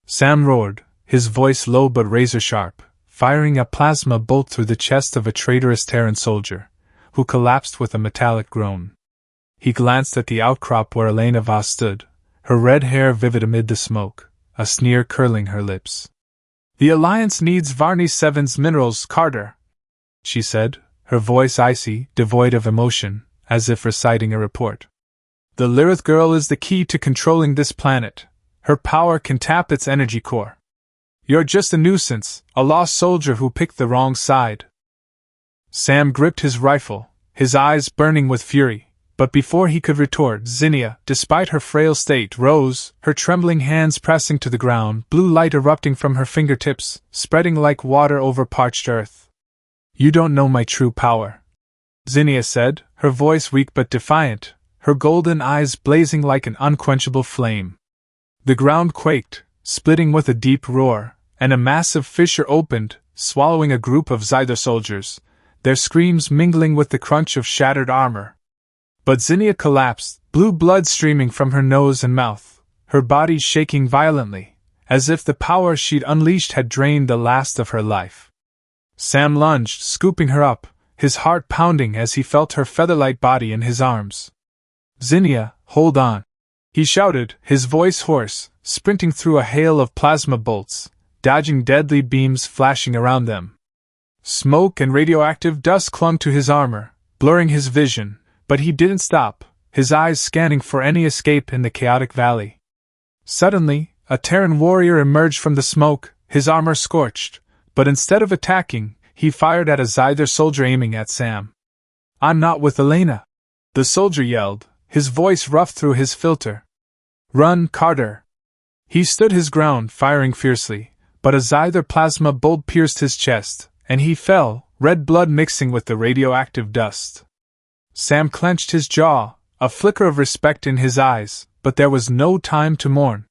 Sam roared, his voice low but razor-sharp, firing a plasma bolt through the chest of a traitorous Terran soldier, who collapsed with a metallic groan. He glanced at the outcrop where Elena Voss stood, her red hair vivid amid the smoke, a sneer curling her lips. The Alliance needs Varney 7's minerals, Carter, she said, her voice icy, devoid of emotion, as if reciting a report. The Lilith girl is the key to controlling this planet. Her power can tap its energy core. You're just a nuisance, a lost soldier who picked the wrong side. Sam gripped his rifle, his eyes burning with fury, but before he could retort, Zynia, despite her frail state, rose, her trembling hands pressing to the ground, blue light erupting from her fingertips, spreading like water over parched earth. You don't know my true power, Zynia said, her voice weak but defiant, her golden eyes blazing like an unquenchable flame. The ground quaked, splitting with a deep roar, and a massive fissure opened, swallowing a group of Xyther soldiers, their screams mingling with the crunch of shattered armor. But Zynia collapsed, blue blood streaming from her nose and mouth, her body shaking violently, as if the power she'd unleashed had drained the last of her life. Sam lunged, scooping her up, his heart pounding as he felt her feather-light body in his arms. Zynia, hold on! He shouted, his voice hoarse, sprinting through a hail of plasma bolts, dodging deadly beams flashing around them. Smoke and radioactive dust clung to his armor, blurring his vision, but he didn't stop, his eyes scanning for any escape in the chaotic valley. Suddenly, a Terran warrior emerged from the smoke, his armor scorched, but instead of attacking, he fired at a Xyther soldier aiming at Sam. "I'm not with Elena!" the soldier yelled, his voice rough through his filter. "Run, Carter!" He stood his ground, firing fiercely, but a Xyther plasma bolt pierced his chest, and he fell, red blood mixing with the radioactive dust. Sam clenched his jaw, a flicker of respect in his eyes, but there was no time to mourn.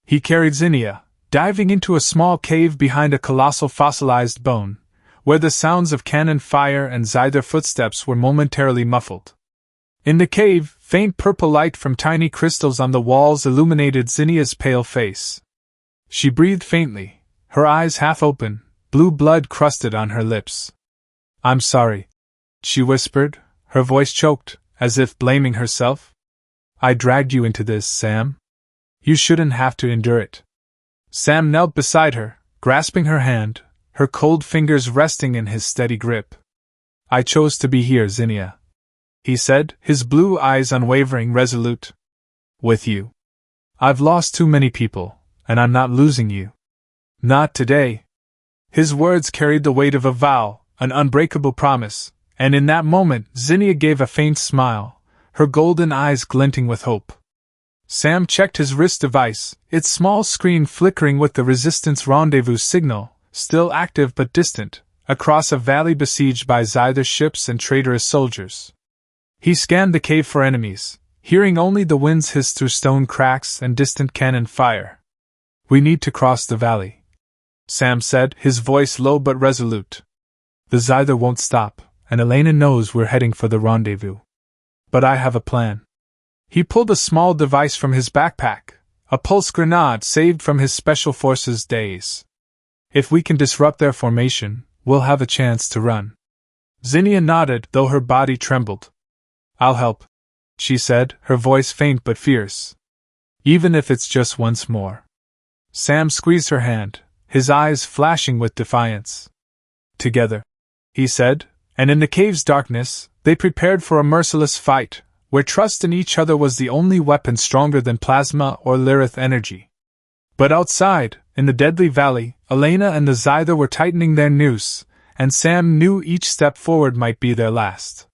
He carried Zynia, diving into a small cave behind a colossal fossilized bone, where the sounds of cannon fire and Xyther footsteps were momentarily muffled. In the cave, faint purple light from tiny crystals on the walls illuminated Zynia's pale face. She breathed faintly, her eyes half open, blue blood crusted on her lips. "I'm sorry," she whispered, her voice choked, as if blaming herself. "I dragged you into this, Sam. You shouldn't have to endure it." Sam knelt beside her, grasping her hand, her cold fingers resting in his steady grip. "I chose to be here, Zynia," he said, his blue eyes unwavering, resolute. "With you. I've lost too many people, and I'm not losing you. Not today." His words carried the weight of a vow, an unbreakable promise, and in that moment Zynia gave a faint smile, her golden eyes glinting with hope. Sam checked his wrist device, its small screen flickering with the Resistance rendezvous signal, still active but distant, across a valley besieged by Xyther ships and traitorous soldiers. He scanned the cave for enemies, hearing only the winds hiss through stone cracks and distant cannon fire. "We need to cross the valley," Sam said, his voice low but resolute. "The Xyther won't stop, and Elena knows we're heading for the rendezvous. But I have a plan." He pulled a small device from his backpack, a pulse grenade saved from his special forces days. "If we can disrupt their formation, we'll have a chance to run." Zynia nodded, though her body trembled. "I'll help," she said, her voice faint but fierce. "Even if it's just once more." Sam squeezed her hand, his eyes flashing with defiance. "Together," he said, and in the cave's darkness, they prepared for a merciless fight, where trust in each other was the only weapon stronger than plasma or Lyrith energy. But outside, in the deadly valley, Elena and the Xyther were tightening their noose, and Sam knew each step forward might be their last.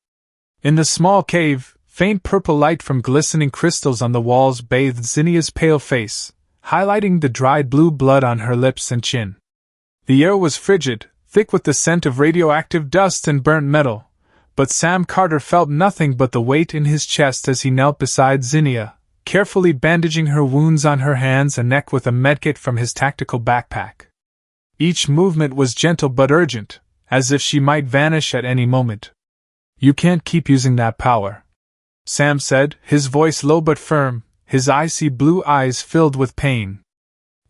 In the small cave, faint purple light from glistening crystals on the walls bathed Zynia's pale face, highlighting the dried blue blood on her lips and chin. The air was frigid, thick with the scent of radioactive dust and burnt metal, but Sam Carter felt nothing but the weight in his chest as he knelt beside Zynia, carefully bandaging her wounds on her hands and neck with a medkit from his tactical backpack. Each movement was gentle but urgent, as if she might vanish at any moment. "You can't keep using that power," Sam said, his voice low but firm, his icy blue eyes filled with pain.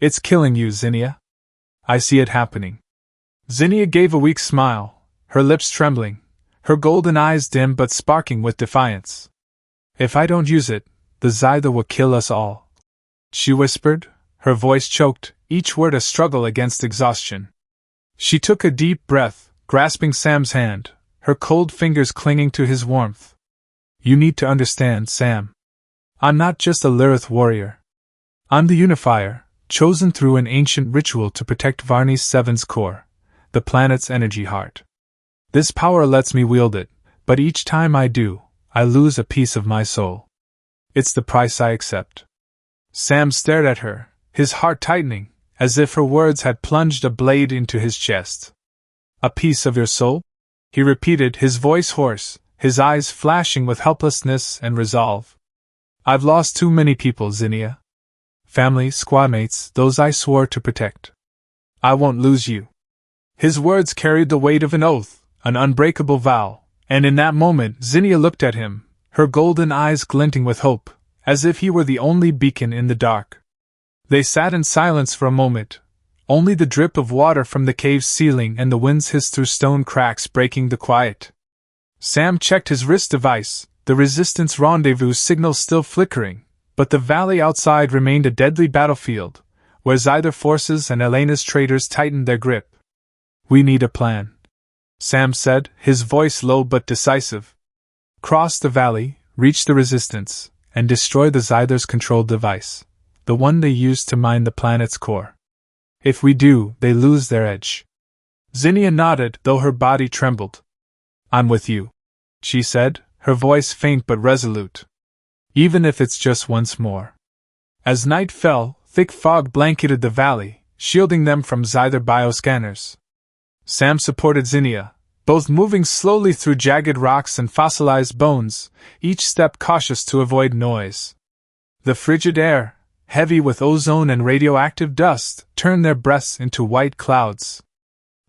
"It's killing you, Zynia. I see it happening." Zynia gave a weak smile, her lips trembling, her golden eyes dim but sparking with defiance. "If I don't use it, the Xyther will kill us all," she whispered, her voice choked, each word a struggle against exhaustion. She took a deep breath, grasping Sam's hand, her cold fingers clinging to his warmth. "You need to understand, Sam. I'm not just a Lyrith warrior. I'm the unifier, chosen through an ancient ritual to protect Varney's Seven's core, the planet's energy heart. This power lets me wield it, but each time I do, I lose a piece of my soul. It's the price I accept." Sam stared at her, his heart tightening, as if her words had plunged a blade into his chest. "A piece of your soul?" he repeated, his voice hoarse, his eyes flashing with helplessness and resolve. "I've lost too many people, Zynia. Family, squadmates, those I swore to protect. I won't lose you." His words carried the weight of an oath, an unbreakable vow, and in that moment Zynia looked at him, her golden eyes glinting with hope, as if he were the only beacon in the dark. They sat in silence for a moment, only the drip of water from the cave's ceiling and the winds hiss through stone cracks breaking the quiet. Sam checked his wrist device, the Resistance rendezvous signal still flickering, but the valley outside remained a deadly battlefield, where Xyther forces and Elena's traitors tightened their grip. "We need a plan," Sam said, his voice low but decisive. "Cross the valley, reach the Resistance, and destroy the Xyther's control device, the one they use to mine the planet's core. If we do, they lose their edge." Zynia nodded, though her body trembled. "I'm with you," she said, her voice faint but resolute. "Even if it's just once more." As night fell, thick fog blanketed the valley, shielding them from Xyther bioscanners. Sam supported Zynia, both moving slowly through jagged rocks and fossilized bones, each step cautious to avoid noise. The frigid air, heavy with ozone and radioactive dust, turned their breaths into white clouds.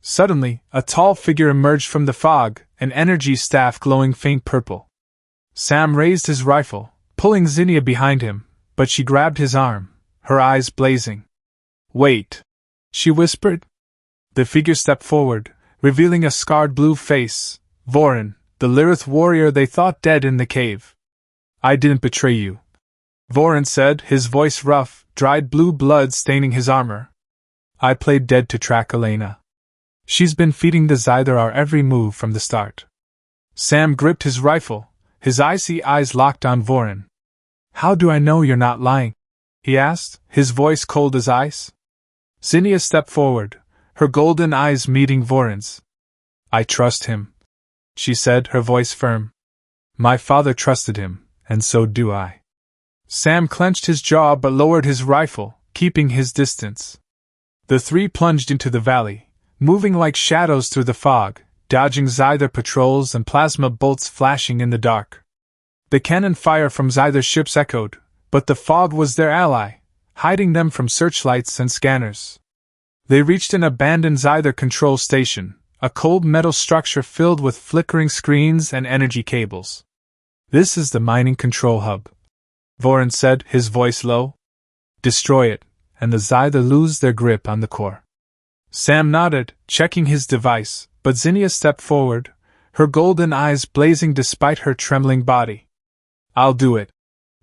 Suddenly, a tall figure emerged from the fog, an energy staff glowing faint purple. Sam raised his rifle, pulling Zynia behind him, but she grabbed his arm, her eyes blazing. "Wait," she whispered. The figure stepped forward, revealing a scarred blue face, Vorin, the Lyrith warrior they thought dead in the cave. "I didn't betray you," Vorin said, his voice rough, dried blue blood staining his armor. "I played dead to track Elena. She's been feeding the Xyther our every move from the start." Sam gripped his rifle, his icy eyes locked on Vorin. "How do I know you're not lying?" he asked, his voice cold as ice. Zynia stepped forward, her golden eyes meeting Vorin's. "I trust him," she said, her voice firm. "My father trusted him, and so do I." Sam clenched his jaw but lowered his rifle, keeping his distance. The three plunged into the valley, moving like shadows through the fog, dodging Xyther patrols and plasma bolts flashing in the dark. The cannon fire from Xyther ships echoed, but the fog was their ally, hiding them from searchlights and scanners. They reached an abandoned Xyther control station, a cold metal structure filled with flickering screens and energy cables. "This is the mining control hub," Vorin said, his voice low. "Destroy it, and the Xyther lose their grip on the core." Sam nodded, checking his device, but Zynia stepped forward, her golden eyes blazing despite her trembling body. "I'll do it,"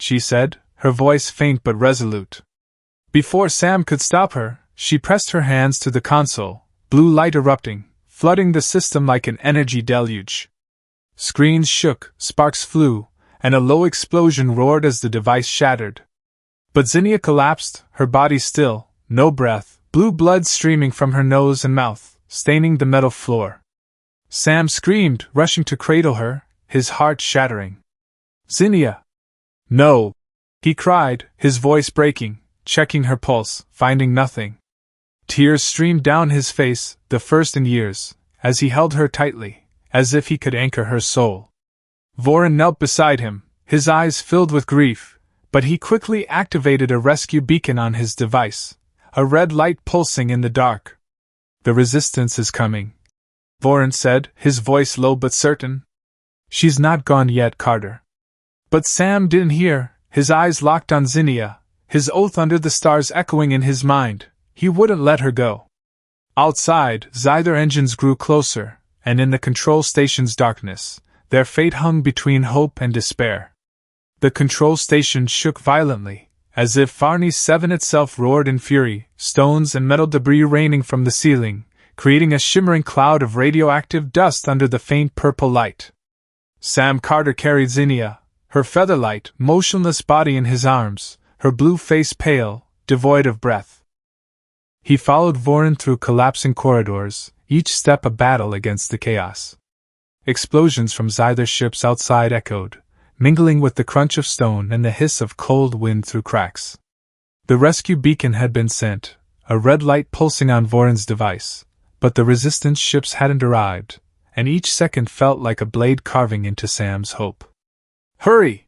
she said, her voice faint but resolute. Before Sam could stop her, she pressed her hands to the console, blue light erupting, flooding the system like an energy deluge. Screens shook, sparks flew, and a low explosion roared as the device shattered. But Zynia collapsed, her body still, no breath, blue blood streaming from her nose and mouth, staining the metal floor. Sam screamed, rushing to cradle her, his heart shattering. "Zynia!" "No!" he cried, his voice breaking, checking her pulse, finding nothing. Tears streamed down his face, the first in years, as he held her tightly, as if he could anchor her soul. Vorin knelt beside him, his eyes filled with grief, but he quickly activated a rescue beacon on his device, a red light pulsing in the dark. "The Resistance is coming," Vorin said, his voice low but certain. "She's not gone yet, Carter." But Sam didn't hear, his eyes locked on Zynia, his oath under the stars echoing in his mind. He wouldn't let her go. Outside, Xyther engines grew closer, and in the control station's darkness, their fate hung between hope and despair. The control station shook violently, as if Varney 7 itself roared in fury, stones and metal debris raining from the ceiling, creating a shimmering cloud of radioactive dust under the faint purple light. Sam Carter carried Zynia, her featherlight, motionless body in his arms, her blue face pale, devoid of breath. He followed Vorin through collapsing corridors, each step a battle against the chaos. Explosions from Xyther ships outside echoed, mingling with the crunch of stone and the hiss of cold wind through cracks. The rescue beacon had been sent, a red light pulsing on Vorin's device, but the Resistance ships hadn't arrived, and each second felt like a blade carving into Sam's hope. "Hurry!"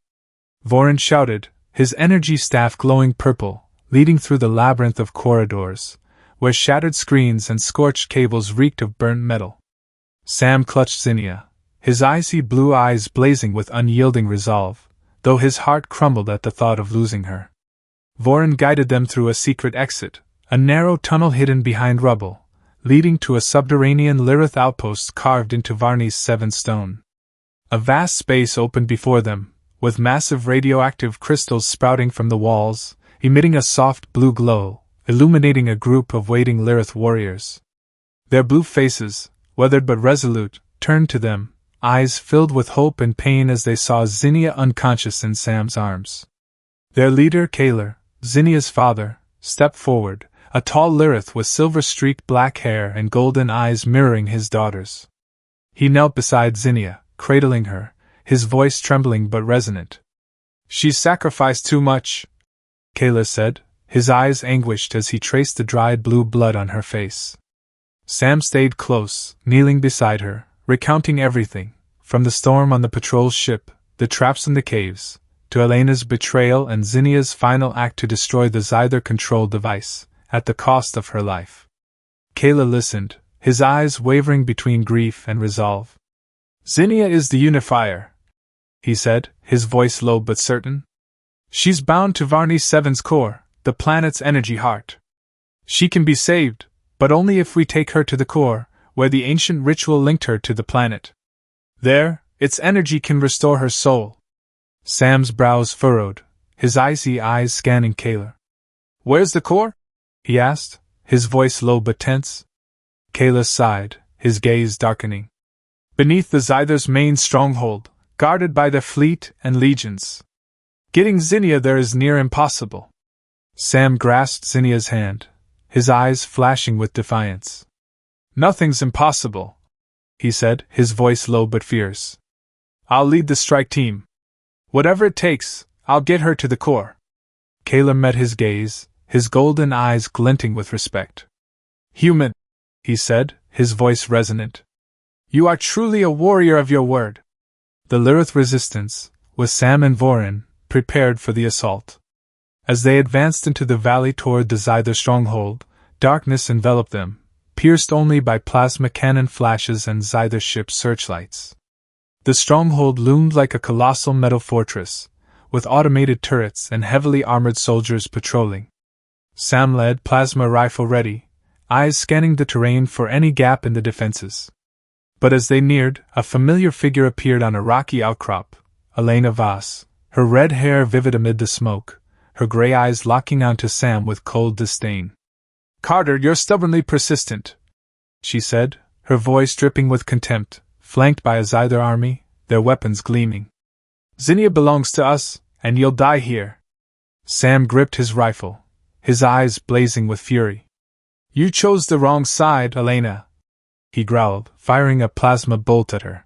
Vorin shouted, his energy staff glowing purple, leading through the labyrinth of corridors, where shattered screens and scorched cables reeked of burnt metal. Sam clutched Zynia, his icy blue eyes blazing with unyielding resolve, though his heart crumbled at the thought of losing her. Vorin guided them through a secret exit, a narrow tunnel hidden behind rubble, leading to a subterranean Lyrith outpost carved into Varney's 7 stone. A vast space opened before them, with massive radioactive crystals sprouting from the walls, emitting a soft blue glow, illuminating a group of waiting Lyrith warriors. Their blue faces, weathered but resolute, turned to them, eyes filled with hope and pain as they saw Zynia unconscious in Sam's arms. Their leader, Kaler, Zynia's father, stepped forward, a tall Lyrith with silver-streaked black hair and golden eyes mirroring his daughter's. He knelt beside Zynia, cradling her, his voice trembling but resonant. "She's sacrificed too much," Kaler said, his eyes anguished as he traced the dried blue blood on her face. Sam stayed close, kneeling beside her, recounting everything, from the storm on the patrol ship, the traps in the caves, to Elena's betrayal and Zynia's final act to destroy the Xyther control device, at the cost of her life. Kaler listened, his eyes wavering between grief and resolve. "Zynia is the unifier," he said, his voice low but certain. "She's bound to Varney 7's core, the planet's energy heart. She can be saved, but only if we take her to the core, where the ancient ritual linked her to the planet. There, its energy can restore her soul." Sam's brows furrowed, his icy eyes scanning Kaler. "Where's the core?" he asked, his voice low but tense. Kaler sighed, his gaze darkening. "Beneath the Xyther's main stronghold, guarded by their fleet and legions. Getting Zynia there is near impossible." Sam grasped Zynia's hand, his eyes flashing with defiance. "Nothing's impossible," he said, his voice low but fierce. "I'll lead the strike team. Whatever it takes, I'll get her to the core." Kaler met his gaze, his golden eyes glinting with respect. "Human," he said, his voice resonant. "You are truly a warrior of your word." The Lyrith resistance, with Sam and Vorin, prepared for the assault. As they advanced into the valley toward the Xyther stronghold, darkness enveloped them, pierced only by plasma cannon flashes and Xyther ship searchlights. The stronghold loomed like a colossal metal fortress, with automated turrets and heavily armored soldiers patrolling. Sam led, plasma rifle ready, eyes scanning the terrain for any gap in the defenses. But as they neared, a familiar figure appeared on a rocky outcrop, Elena Voss, her red hair vivid amid the smoke, her gray eyes locking onto Sam with cold disdain. "Carter, you're stubbornly persistent," she said, her voice dripping with contempt, flanked by a Xyther army, their weapons gleaming. "Zynia belongs to us, and you'll die here." Sam gripped his rifle, his eyes blazing with fury. "You chose the wrong side, Elena," he growled, firing a plasma bolt at her.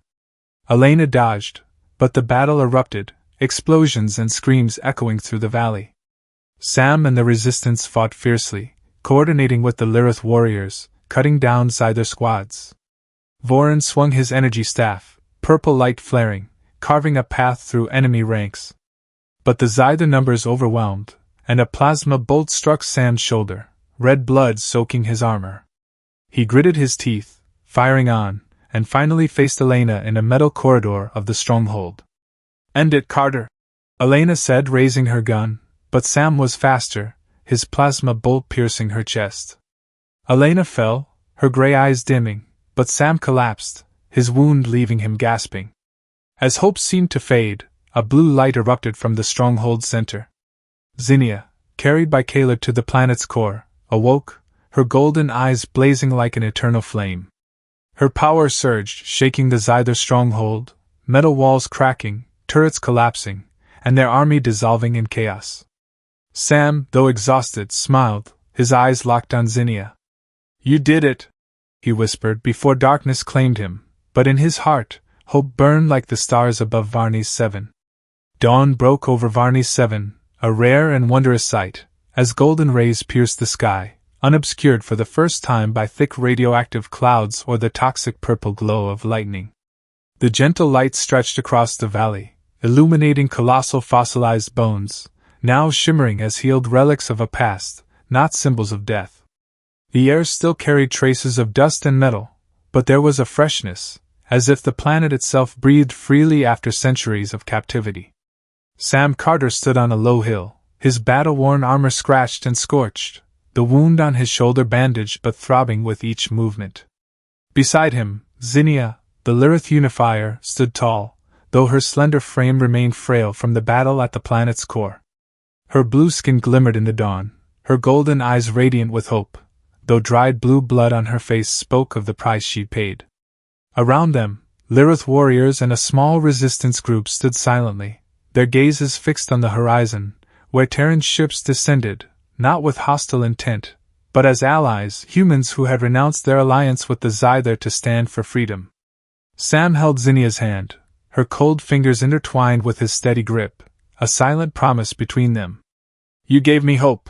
Elena dodged, but the battle erupted, explosions and screams echoing through the valley. Sam and the resistance fought fiercely, coordinating with the Lyrith warriors, cutting down Xyther squads. Vorin swung his energy staff, purple light flaring, carving a path through enemy ranks. But the Xyther numbers overwhelmed, and a plasma bolt struck Sam's shoulder, red blood soaking his armor. He gritted his teeth, firing on, and finally faced Elena in a metal corridor of the stronghold. "End it, Carter," Elena said, raising her gun, but Sam was faster, his plasma bolt piercing her chest. Elena fell, her gray eyes dimming, but Sam collapsed, his wound leaving him gasping. As hope seemed to fade, a blue light erupted from the stronghold's center. Zynia, carried by Kaler to the planet's core, awoke, her golden eyes blazing like an eternal flame. Her power surged, shaking the Xyther stronghold, metal walls cracking, turrets collapsing, and their army dissolving in chaos. Sam, though exhausted, smiled, his eyes locked on Zynia. "You did it," he whispered before darkness claimed him, but in his heart, hope burned like the stars above Varney 7. Dawn broke over Varney 7, a rare and wondrous sight, as golden rays pierced the sky, unobscured for the first time by thick radioactive clouds or the toxic purple glow of lightning. The gentle light stretched across the valley, illuminating colossal fossilized bones, now shimmering as healed relics of a past, not symbols of death. The air still carried traces of dust and metal, but there was a freshness, as if the planet itself breathed freely after centuries of captivity. Sam Carter stood on a low hill, his battle-worn armor scratched and scorched, the wound on his shoulder bandaged but throbbing with each movement. Beside him, Zynia, the Lyrith unifier, stood tall, though her slender frame remained frail from the battle at the planet's core. Her blue skin glimmered in the dawn, her golden eyes radiant with hope, though dried blue blood on her face spoke of the price she paid. Around them, Lirith warriors and a small resistance group stood silently, their gazes fixed on the horizon, where Terran ships descended, not with hostile intent, but as allies, humans who had renounced their alliance with the Xyther to stand for freedom. Sam held Zynia's hand, her cold fingers intertwined with his steady grip, a silent promise between them. "You gave me hope,"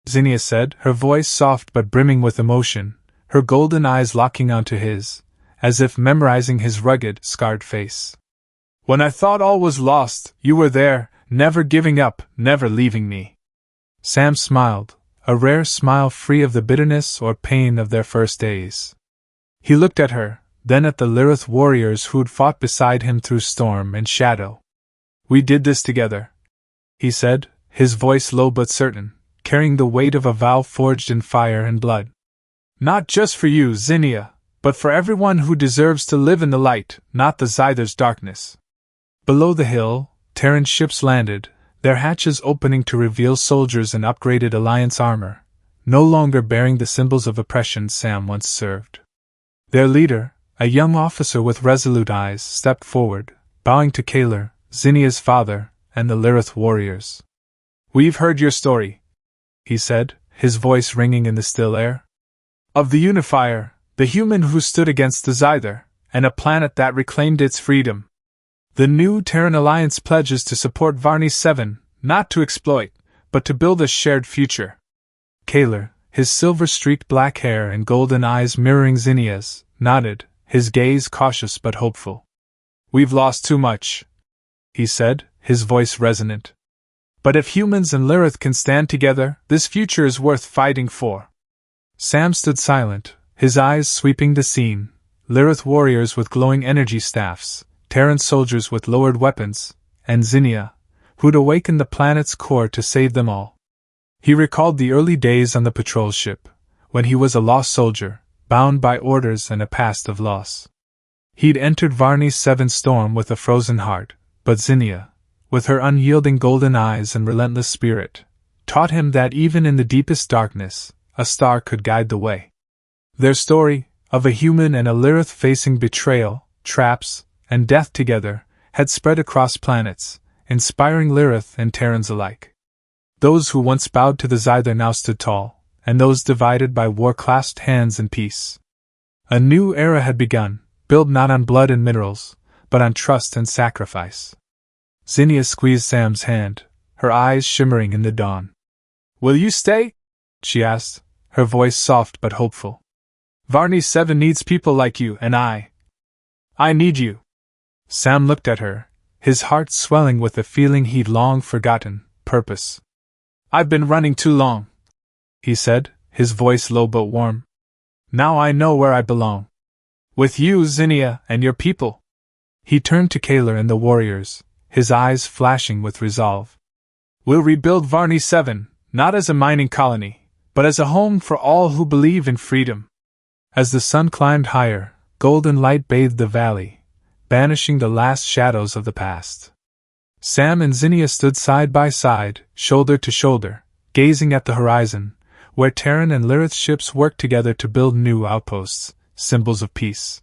Zynia said, her voice soft but brimming with emotion, her golden eyes locking onto his, as if memorizing his rugged, scarred face. "When I thought all was lost, you were there, never giving up, never leaving me." Sam smiled, a rare smile free of the bitterness or pain of their first days. He looked at her, then at the Lirith warriors who'd fought beside him through storm and shadow. "We did this together," he said, his voice low but certain, carrying the weight of a vow forged in fire and blood. "Not just for you, Zynia, but for everyone who deserves to live in the light, not the Xyther's darkness." Below the hill, Terran ships landed, their hatches opening to reveal soldiers in upgraded Alliance armor, no longer bearing the symbols of oppression Sam once served. Their leader, a young officer with resolute eyes, stepped forward, bowing to Kaler, Zynia's father, and the Lirith warriors. "We've heard your story," he said, his voice ringing in the still air. "Of the Unifier, the human who stood against the Xyther, and a planet that reclaimed its freedom. The new Terran Alliance pledges to support Varney 7, not to exploit, but to build a shared future." Kaler, his silver-streaked black hair and golden eyes mirroring Zynia's, nodded, his gaze cautious but hopeful. "We've lost too much," he said, his voice resonant. "But if humans and Lirith can stand together, this future is worth fighting for." Sam stood silent, his eyes sweeping the scene, Lirith warriors with glowing energy staffs, Terran soldiers with lowered weapons, and Zynia, who'd awakened the planet's core to save them all. He recalled the early days on the patrol ship, when he was a lost soldier, bound by orders and a past of loss. He'd entered Varney 7's storm with a frozen heart, but Zynia, with her unyielding golden eyes and relentless spirit, taught him that even in the deepest darkness, a star could guide the way. Their story, of a human and a Lirith facing betrayal, traps, and death together, had spread across planets, inspiring Lirith and Terrans alike. Those who once bowed to the Xyther now stood tall, and those divided by war clasped hands in peace. A new era had begun, built not on blood and minerals, but on trust and sacrifice. Zynia squeezed Sam's hand, her eyes shimmering in the dawn. "Will you stay?" she asked, her voice soft but hopeful. "Varney 7 needs people like you, and I need you." Sam looked at her, his heart swelling with a feeling he'd long forgotten, purpose. "I've been running too long," he said, his voice low but warm. "Now I know where I belong. With you, Zynia, and your people." He turned to Kaler and the warriors, his eyes flashing with resolve. "We'll rebuild Varney 7, not as a mining colony, but as a home for all who believe in freedom." As the sun climbed higher, golden light bathed the valley, banishing the last shadows of the past. Sam and Zynia stood side by side, shoulder to shoulder, gazing at the horizon, where Terran and Lirith ships worked together to build new outposts, symbols of peace.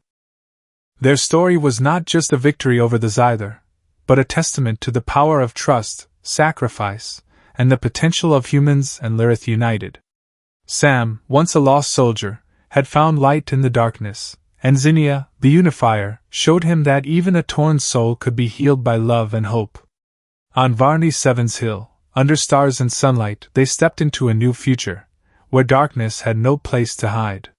Their story was not just a victory over the Xyther, but a testament to the power of trust, sacrifice, and the potential of humans and Lirith united. Sam, once a lost soldier, had found light in the darkness, and Zynia, the unifier, showed him that even a torn soul could be healed by love and hope. On Varney 7's hill, under stars and sunlight, they stepped into a new future, where darkness had no place to hide.